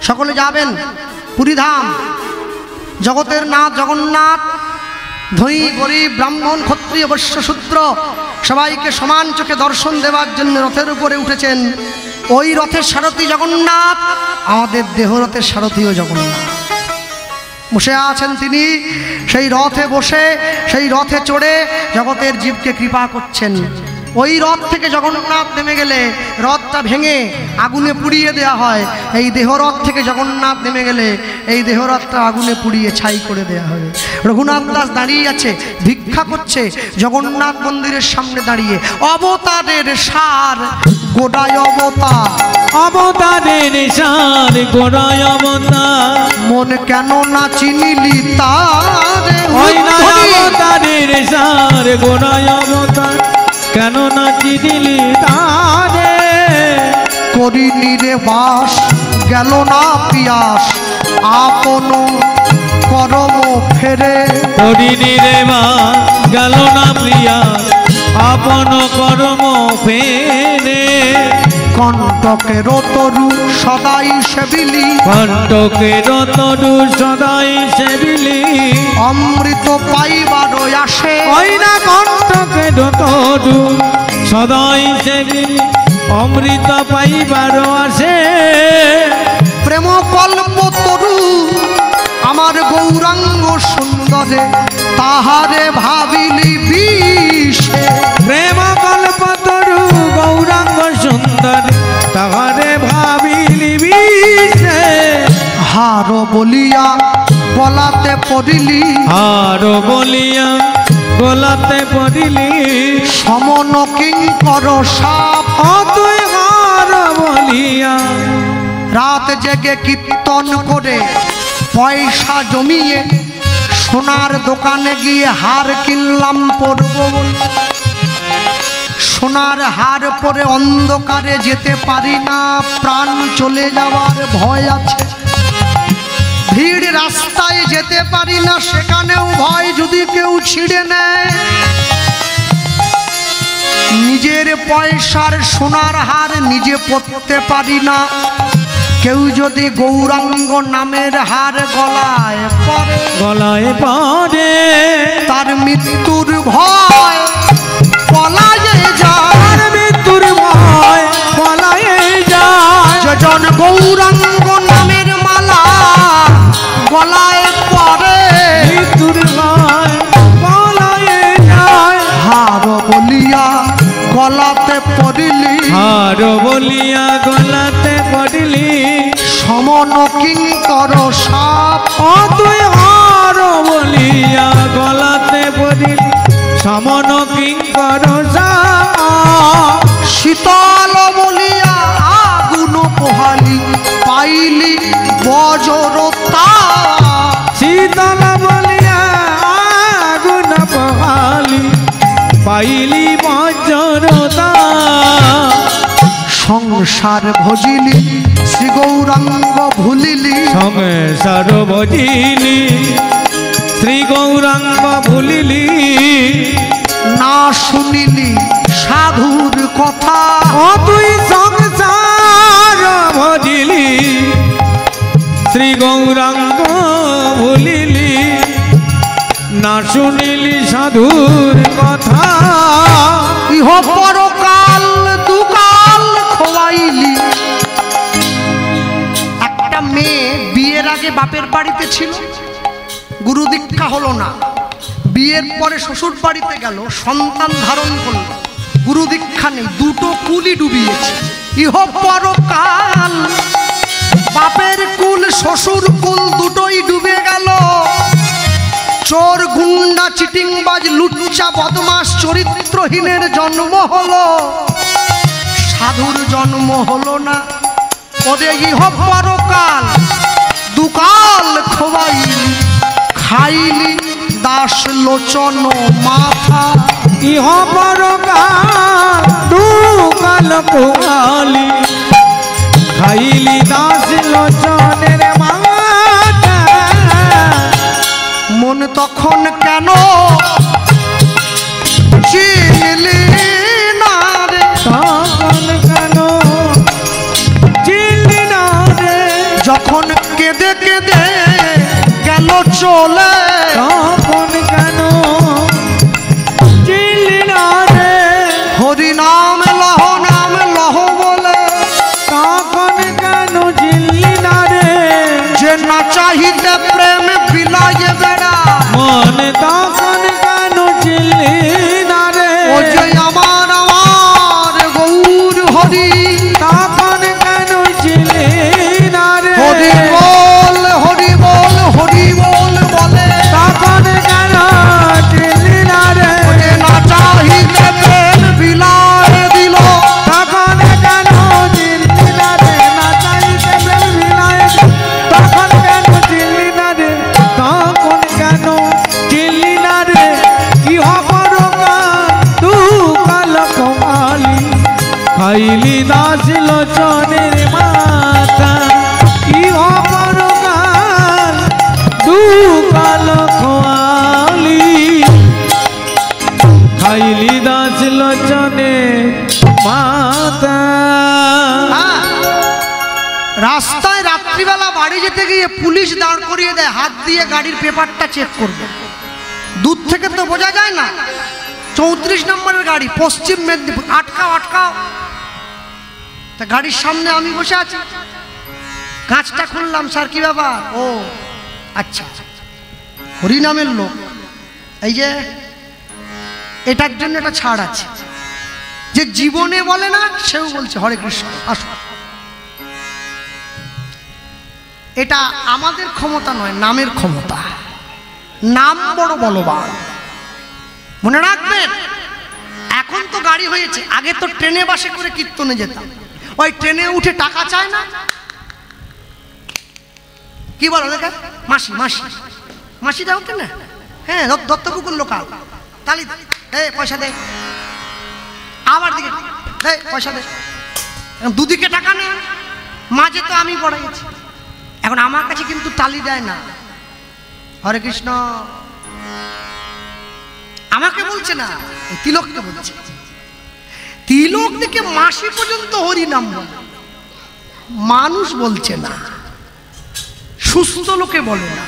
সকলে যাবেন পুরীধাম। জগতের নাথ জগন্নাথ ধনী গরিব ব্রাহ্মণ ক্ষত্রিয় বৈশ্য শূদ্র সবাইকে সমান চোখে দর্শন দেওয়ার জন্য রথের উপরে উঠেছেন। ওই রথের সারথি জগন্নাথ, আমাদের দেহরথের সারথিও জগন্নাথ। বসে আছেন তিনি, সেই রথে বসে সেই রথে চড়ে জগতের জীবকে কৃপা করছেন। ওই রথ থেকে জগন্নাথ নেমে গেলে রথটা ভেঙে আগুনে পুড়িয়ে দেওয়া হয়। এই দেহরথ থেকে জগন্নাথ নেমে গেলে এই দেহরথটা আগুনে পুড়িয়ে ছাই করে দেওয়া হবে। রঘুনাথ দাস দাঁড়িয়ে আছে, ভিক্ষা করছে জগন্নাথ মন্দিরের সামনে দাঁড়িয়ে। অবতারের সার গোড়ায় অবতার, অবতারের সার গোড়ায় অবতার, মন কেন না চিনিলি তারে। ওই না অবতারের সার গোড়ায় অবতার, কেন না চিনিলি তারে। করিনি রে বাস গেল না পিয়াস, আপন করম ফেরে। করিনি রে মা গেল না প্রিয়া, আপন কর্ম ফেরে। কণ্টকের তরু সদাই সেবিলি, কণ্টকের তরু সদাই সেবিলি, অমৃত পাইবার আসে। ওই না কণ্টকের তরু সদাই সেবিলি, অমৃত পাইবার আসে। প্রেম কল্প তরু আমার গৌরাঙ্গ সুন্দরে, তাহারে ভাবিলি বিষে। প্রেম কল্প তরু গৌরাঙ্গ সুন্দর, তাহারে ভাবিলি বিষে। হার বলিয়া গলাতে পড়িলি, আর বলিয়া গলাতে পড়িলি, সমন কিঙ্কর সাপ। তুই হার বলিয়া রাত জেগে কীর্তন করে পয়সা জমিয়ে সোনার দোকানে গিয়ে হার কিনলাম পরব। সোনার হার পরে অন্ধকারে যেতে পারি না, প্রাণ চলে যাওয়ার ভয় আছে। ভিড় রাস্তায় যেতে পারি না, সেখানেও ভয় যদি কেউ ছিঁড়ে নেয়। নিজের পয়সার সোনার হার নিজে পরতে পারি না, কেউ যদি গৌরাঙ্গ নামের হার গলায় পরে, গলায় পড়ে তার মৃত্যুর ভয় পলায়ে যায়। মৃত্যুর ভয় পলায়ে যায়। যেজন গৌরাঙ্গ নামের মালা গলায় পরে, মৃত্যুর ভয় পলায়ে যায়। হার বলিয়া গলাতে পড়িলি, হার বলিয়া গলাতে পড়িলি, সমন কিঙ্কর সাপ। তুই হার বলিয়া গলাতে পড়িলি, সমন কিঙ্কর সাপ। শীতল বলিয়া আগুন পোহালি, পাইলি বজ্রতা। শীতল বলিয়া আগুন পোহালি, পাইলি বজ্রতা। সংসার ভজিলি শ্রী গৌরাঙ্গ ভুলিলি, সংসার ভজিলি শ্রী গৌরাঙ্গ ভুলিলি, না শুনিলি সাধুর কথা। তুই সংসার ভজিলি শ্রী গৌরাঙ্গ ভুলিলি, না শুনিলি সাধুর কথা। ইহ পরকাল দুকাল খোয়াইলি। একটা মেয়ে বিয়ের আগে বাপের বাড়িতে ছিল, গুরু দীক্ষা হলো না। বিয়ের পরে শ্বশুর বাড়িতে গেল, সন্তান ধারণ করল, গুরু দীক্ষা নেই, দুটো কুলই ডুবিয়েছে। ইহ পরকাল বাপের কুল শ্বশুর কুল দুটোই ডুবে গেল। চোর গুন্ডা চিটিংবাজ লুচ্চা বদমাস চরিত্রহীনের জন্ম হলো, সাধুর জন্ম হলো না। ওরে ইহ পরকাল দুকাল খোয়াইলি, খাইলি দাস লোচন মাথা। ইহ পরকাল দুকাল খোয়ালি, খাইলি দাস লোচন তখন কেন চিনলি না রে, তখন কেন চিনলি না রে, যখন কেঁদে কেঁদে গেল চলে, তখন কেন চিনলি না রে, হরি নাম লহ বলে, তখন কেন চিনলি না রে, যে না চাহিতে প্রেম বিলাইয়ে বেড়া, মনে তখন কেন চিনলি না রে, ও যে আমার গৌর হরি, তখন কেন চিনলি না রে, হরি বল হরি বল হরি বল বলে, তখন কেন চিনলি না রে, ও যে না চাহিতে প্রেম বিলাইয়ে দিল, তখন কেন চিনলি না রে, না চাইতে প্রেম বিলায়, তখন কেন চিনলি না রে, তখন কেন চিনলি না রে, কি হবর তু কাল কমালি, খাইলি দাস লোচনের মাতা, কি হবর তু কাল কমালি, খাইলি দাস লোচনের মাতা। হ্যাঁ, রাস্তায় রাত্রিবেলা বাড়ি যেতে গিয়ে পুলিশ দাঁড় করিয়ে দেয়, হাত দিয়ে গাড়ির পেপারটা চেক করবে। দূর থেকে তো বোঝা যায় না, 34 নম্বরের গাড়ি, পশ্চিম মেদিনীপুর, আটকাও আটকাও। তা গাড়ির সামনে আমি বসে আছি, কাঁচটা খুললাম, স্যার কি ব্যাপার? ও আচ্ছা, হরিনামের লোক, এই যে এটার জন্য একটা ছাড় আছে, যে জীবনে বলে না সেও বলছে হরে কৃষ্ণ আসো। এটা আমাদের ক্ষমতা নয়, নামের ক্ষমতা। নাম বড় বলবান, মনে রাখবেন। এখন তো গাড়ি হয়েছে, আগে তো ট্রেনে বাসে করে কীর্তনে যেতাম, ওই ট্রেনে উঠে টাকা চায় না, কি বলো দেখা, মাসি মাসি মাসি দাও না, হ্যাঁ দত্তপুকুর লোকাল, তালি পয়সা দে, আবার দিকে পয়সা দে, দুদিকে টাকা নেই, মাঝে তো আমি পড়াইছি। এখন আমার কাছে কিন্তু তালি দেয় না, হরে কৃষ্ণ আমাকে বলছে না, তিলককে বলছে। তিলক থেকে মাসি পর্যন্ত হরি নাম বলে, মানুষ বলছে না, সুস্থ লোকে বলে না।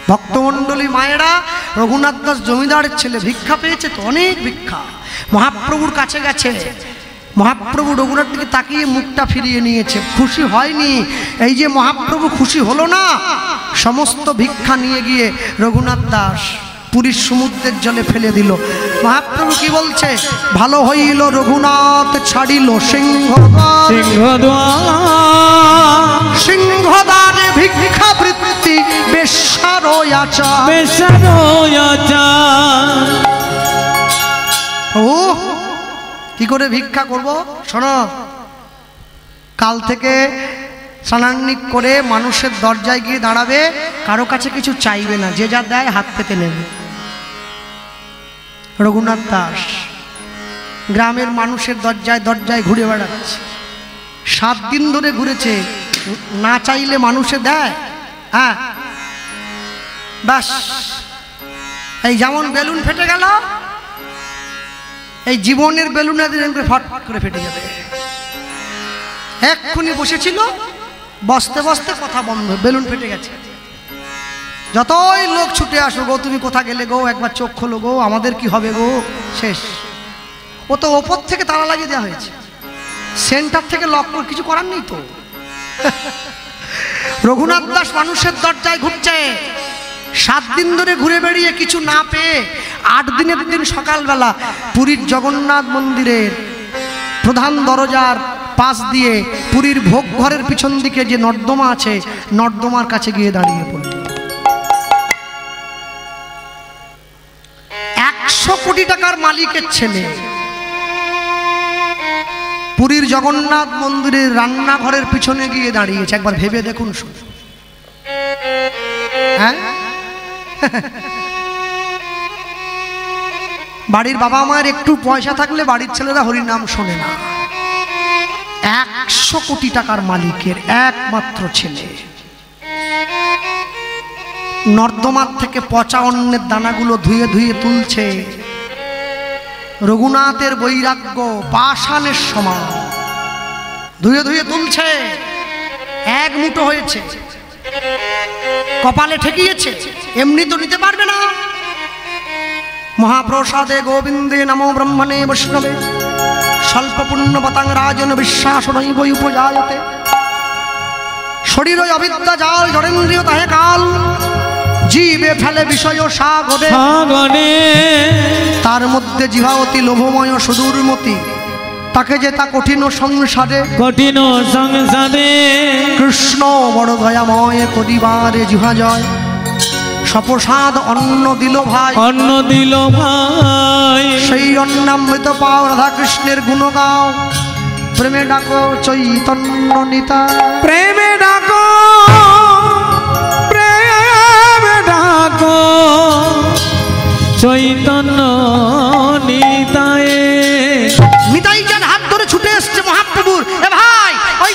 ভক্তমণ্ডলী মায়েরা, রঘুনাথ দাস জমিদারের ছেলে, ভিক্ষা পেয়েছে তো, অনেক ভিক্ষা, মহাপ্রভুর কাছে গেছে, মহাপ্রভু রঘুনাথ দিকে তাকিয়ে মুখটা ফিরিয়ে নিয়েছে, খুশি হয়নি। এই যে মহাপ্রভু খুশি হলো না, সমস্ত ভিক্ষা নিয়ে গিয়ে রঘুনাথ দাস পুরীর সমুদ্রের জলে ফেলে দিল। মহাপ্রভু কি বলছে, ভালো হইল রঘুনাথ ছাড়িল সিংহদ্বারে ভিক্ষা বৃত্তি ও কি করে ভিক্ষা করব? শোনো, কাল থেকে স্নানান্নিক করে মানুষের দরজায় গিয়ে দাঁড়াবে, কারো কাছে কিছু চাইবে না, যে যা দেয় হাত পেতে নেবে। রঘুনাথ দাস গ্রামের মানুষের দরজায় দরজায় ঘুরে বেড়াচ্ছে, 7 দিন ধরে ঘুরেছে, না চাইলে মানুষে দেয়? হ্যাঁ, বাস এই যেমন বেলুন ফেটে গেল, এই জীবনের বেলুন ফট করে ফেটে যাবে। এক্ষুনি বসেছিল, বসতে বসতে কথা বন্ধ, বেলুন ফেটে গেছে। যতই লোক ছুটে আসো, গো তুমি কোথা গেলে গো, একবার চোখ খোলো গো, আমাদের কি হবে গো, শেষ। ও তো ওপর থেকে তালা লাগিয়ে দেওয়া হয়েছে, সেন্টার থেকে লক করে, কিছু করার নেই তো। রঘুনাথ দাস মানুষের দরজায় ঘুরছে, 7 দিন ধরে ঘুরে বেড়িয়ে কিছু না পেয়ে 8 দিনের দিন সকালবেলা পুরীর জগন্নাথ মন্দিরের প্রধান দরজার পাশ দিয়ে পুরীর ভোগ ঘরের পিছন দিকে যে নর্দমা আছে, নর্দমার কাছে গিয়ে দাঁড়িয়ে পড়ল। 100 কোটি টাকার মালিকের ছেলে পুরীর জগন্নাথ মন্দিরের রান্নাঘরের পিছনে গিয়ে দাঁড়িয়েছে। একবার ভেবে দেখুন শুধু, হ্যাঁ বাড়ির বাবা মায়ের একটু পয়সা থাকলে বাড়ির ছেলেরা হরিনাম শোনে না। 100 কোটি টাকার মালিকের একমাত্র ছেলে নর্দমার থেকে পচা অন্নের দানাগুলো ধুয়ে ধুয়ে তুলছে। রঘুনাথের বৈরাগ্য পাষাণের সমান, ধুয়ে ধুয়ে তুলছে। এক মুঠো হয়েছে, কপালে ঠেকিয়েছে, এমনি তো নিতে পারবে না। মহাপ্রসাদে গোবিন্দে নমো ব্রহ্মণে বৈষ্ণবে স্বল্প পুণ্যপতাং রাজন বিশ্বাস নৈব উপজায়তে। শরীর অবিদ্যা জাল জড়েন্দ্রিয় তাহে কাল, জীবে ফেলে বিষয় সাগরে। তার মধ্যে জিভাবতী লোভময় সুদূরমতি, তাকে যে তা কঠিন সংসারে কৃষ্ণ বড় দয়াময় করিবারে জিহা জয়। সপ্রসাদ অন্ন দিল ভাই, সেই অন্নামৃত পাও রাধা কৃষ্ণের গুণ গাও। প্রেমে ডাকো চৈতন্য নিতা, প্রেমে ডাকো, প্রেমে ডাকো চৈতন্য নিতায়ে। নিতাই চাঁদ হাত ধরে ছুটে এসছে মহাপ্রভুর। এ ভাই, ওই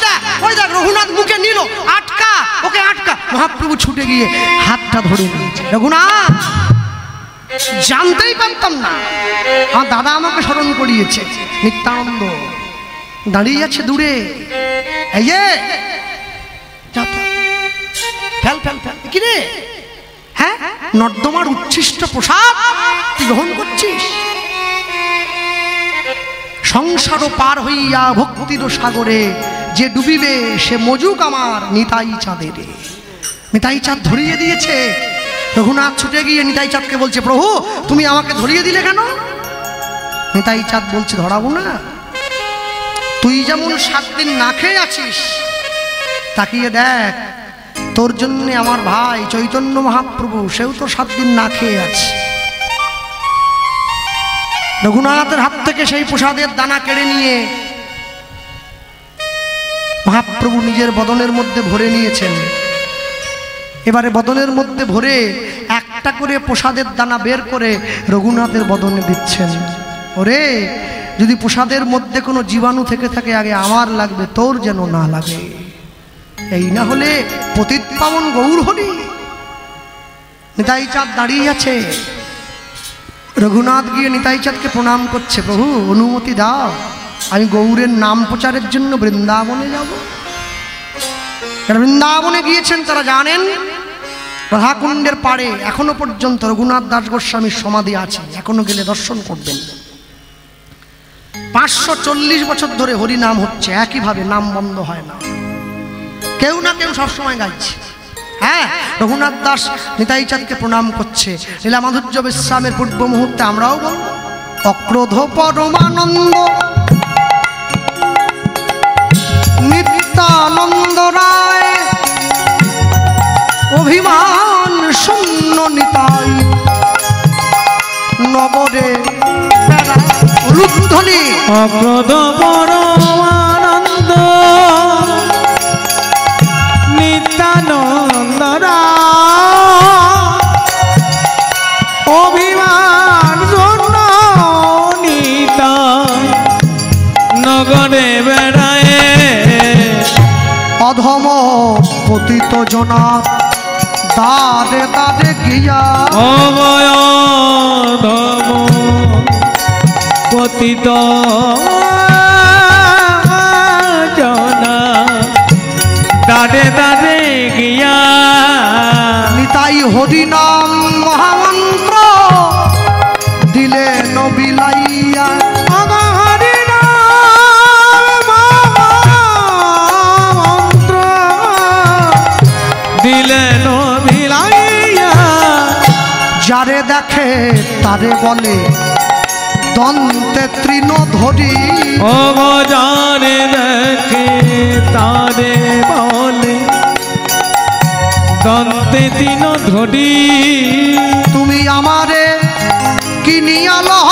দেখ রঘুনাথ মুখে নিল, আটকা, ওকে আটকা। মহাপ্রভু ছুটে গিয়ে হাতটা ধরে নিয়েছে। রঘুনাথ, জানতেই পারতাম না, আমার দাদা আমাকে স্মরণ করিয়েছে। নিত্যানন্দ দাঁড়িয়ে আছে দূরে। এই যে ফেল ফেল ফেল, কি রে? হ্যাঁ, নর্দমার উচ্ছিষ্ট প্রসাদ তুই গ্রহণ করছিস? সংসার পার হইয়া ভক্তির সাগরে যে ডুবিবে সে মজুক আমার নিতাই চাঁদের। নিতাই চাঁদ ধরিয়ে দিয়েছে। রঘুনাথ ছুটে গিয়ে নিতাই চাঁদকে বলছে, প্রভু তুমি আমাকে ধরিয়ে দিলে কেন? নিতাই চাঁদ বলছে, ধরাবো না? তুই যেমন 7 দিন না খেয়ে আছিস, তাকিয়ে দেখ তোর জন্য আমার ভাই চৈতন্য মহাপ্রভু, সেও তো 7 দিন না খেয়ে আছে। রঘুনাথের হাত থেকে সেই প্রসাদের দানা কেড়ে নিয়ে মহাপ্রভু নিজের বদনের মধ্যে ভরে নিয়েছেন। এবারে বদনের মধ্যে ভরে একটা করে প্রসাদের দানা বের করে রঘুনাথের বদনে দিচ্ছেন। ওরে, যদি প্রসাদের মধ্যে কোনো জীবাণু থেকে থাকে আগে আমার লাগবে, তোর যেন না লাগে। এই না হলে পতিত পাবন গৌর হরি। নিতাই চাঁদ দাঁড়িয়ে আছে। রঘুনাথ গিয়ে নিতাই চাঁদকে প্রণাম করছে, প্রভু অনুমতি দাও, আমি গৌরের নাম প্রচারের জন্য বৃন্দাবনে যাব। যারা বৃন্দাবনে গিয়েছেন তারা জানেন, রাধাকুণ্ডের পাড়ে এখনো পর্যন্ত রঘুনাথ দাস গোস্বামীর সমাধি আছে। এখনো গেলে দর্শন করবেন। 540 বছর ধরে হরি নাম হচ্ছে, একইভাবে নাম বন্ধ হয় না। কেউ না কেউ সবসময় গাইছে। হ্যাঁ, রঘুনাথ দাস নিতাই চাঁদকে প্রণাম করছে। লীলা মাধুর্য বিশ্রামের পূর্ব মুহূর্তে আমরাও বলব, অক্রোধ পরমানন্দ নিত্যানন্দ রায়, অভিমান শূন্য নিতাই নগরে রুদ্ধনি। অক্রোধ পরমানন্দ নিত্যানন্দ রায়, অভিমান শূন্য নিতাই নগরে বেড়ায়। অধম পতিত জনা দাদে দাদে গিয়া, অভয় ধম পতিত জনা দাদে দাদে গিয়া। নিতাই হরি নাম মহামন্ত্র দিলে নবিলাইয়া। হরি নাম মহামন্ত্র দিলে নবিলাইয়া। যারে দেখে তারে বলে দন্তে তৃণ ধরি। ও যারে দেখে তারে বলে দন্তে তৃণ ধরি। তুমি আমারে কিনিয়া লহ,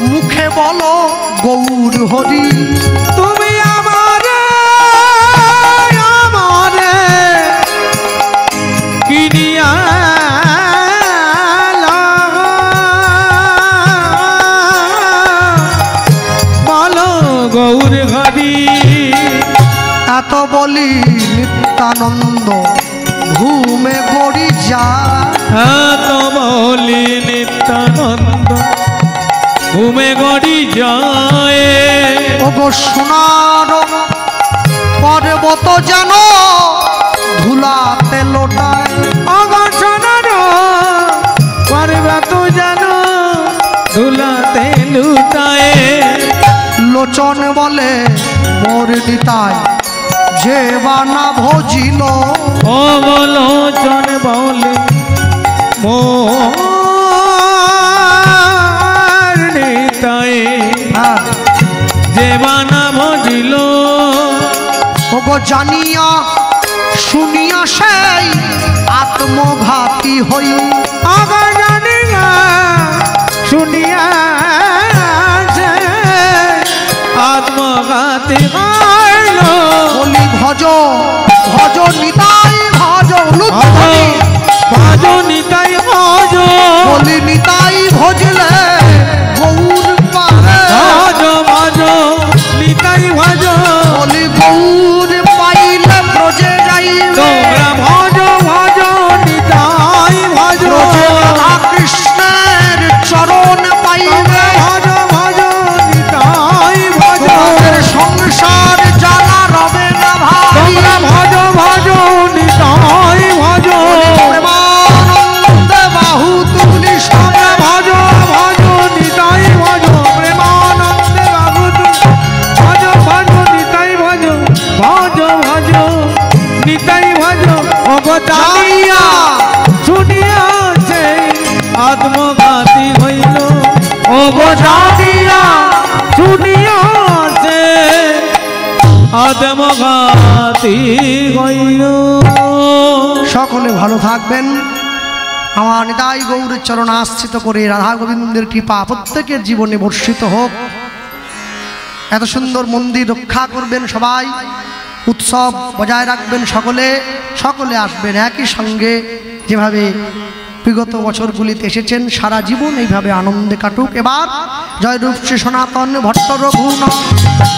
মুখে বলো গৌর হরি। তুমি আমারে আমারে কিনিয়া গৌর ঘরি। এত বলি নিত্যানন্দ ঘুমে গড়ি যায়। এত বলি নিত্যানন্দ ঘুমে গড়ি যায়। ওগো সোনার পর্বত যেন ধুলাতে লোটায়। ওগো সোনার পর্বত যেন ধুলাতে লুটায়। লোচন বলে মোর নিতাই যে বানা ভজিল। ও লোচন বলে মোর নিতাই যে বানা ভজিল। ওগো জানিয়া শুনিয়া সেই আত্মঘাতী হই। ওগো জানিয়া শুনিয়া সেই আত্মঘাতী হইল। বলি ভজ ভজ নিতাই ভজ উলুধ্বনি। ভজ নিতাই ভজ বলি নিতাই ভজলে গৌর পারে। ভজ ভজ নিতাই ভজ বলি গৌর পাইলে ব্রজে যাইবে। তোমরা ভজ ভজ নিতাই ভজ ব্রজে রাধা কৃষ্ণের চরণ পাইবে। ভজ ভজ নিতাই ভজ তোমাদের সংসার জ্বালা রবে না ভাই। তোমরা ভজ ভজ নিতাই ভজ প্রেমানন্দে বাহু তুলি সবে ভজ ভজ নিতাই ভজ প্রেমানন্দে বাবু ভজ ভজ নিতাই ভজ ভজ ভজ নিতাই ভজ ওগো জানিয়া শুনিয়া সেই আত্মঘাতী হইল। ওগো জানিয়া শুনিয়া সেই আত্মঘাতী হইল। সকলে ভালো থাকবেন। আমার নিতাই গৌরের চরণ আশ্রিত করে রাধা গোবিন্দের কৃপা প্রত্যেকের জীবনে বর্ষিত হোক। এত সুন্দর মন্দির রক্ষা করবেন সবাই, উৎসব বজায় রাখবেন সকলে। সকলে আসবেন একই সঙ্গে, যেভাবে বিগত বছরগুলিতে এসেছেন সারা জীবন এইভাবে আনন্দে কাটুক। এবার জয়রূপ শ্রী সনাতন ভট্ট রঘুনাথ।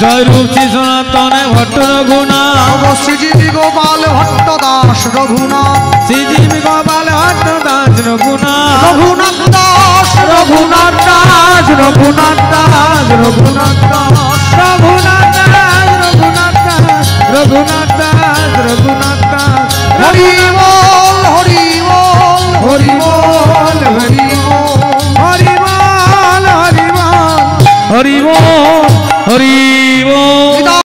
জয়রূপ শ্রী সনাতন ভট্ট রঘুনাথ। শ্রীজীবী গোপাল ভট্ট দাস রঘুনাথ। শ্রীজীবী গোপাল ভট্ট দাস রঘুনাথ। রঘুনাথ দাস রঘুনাথ দাস রঘুনাথ দাস রঘুনাথ দাস রঘুনাথ দাস রঘুনাথ দাস রঘুনাথ দাস রঘুনাথ দাস। হরি বল হরি বল হরি বল হরি বল হরি বল হরি বল হরি বল হরি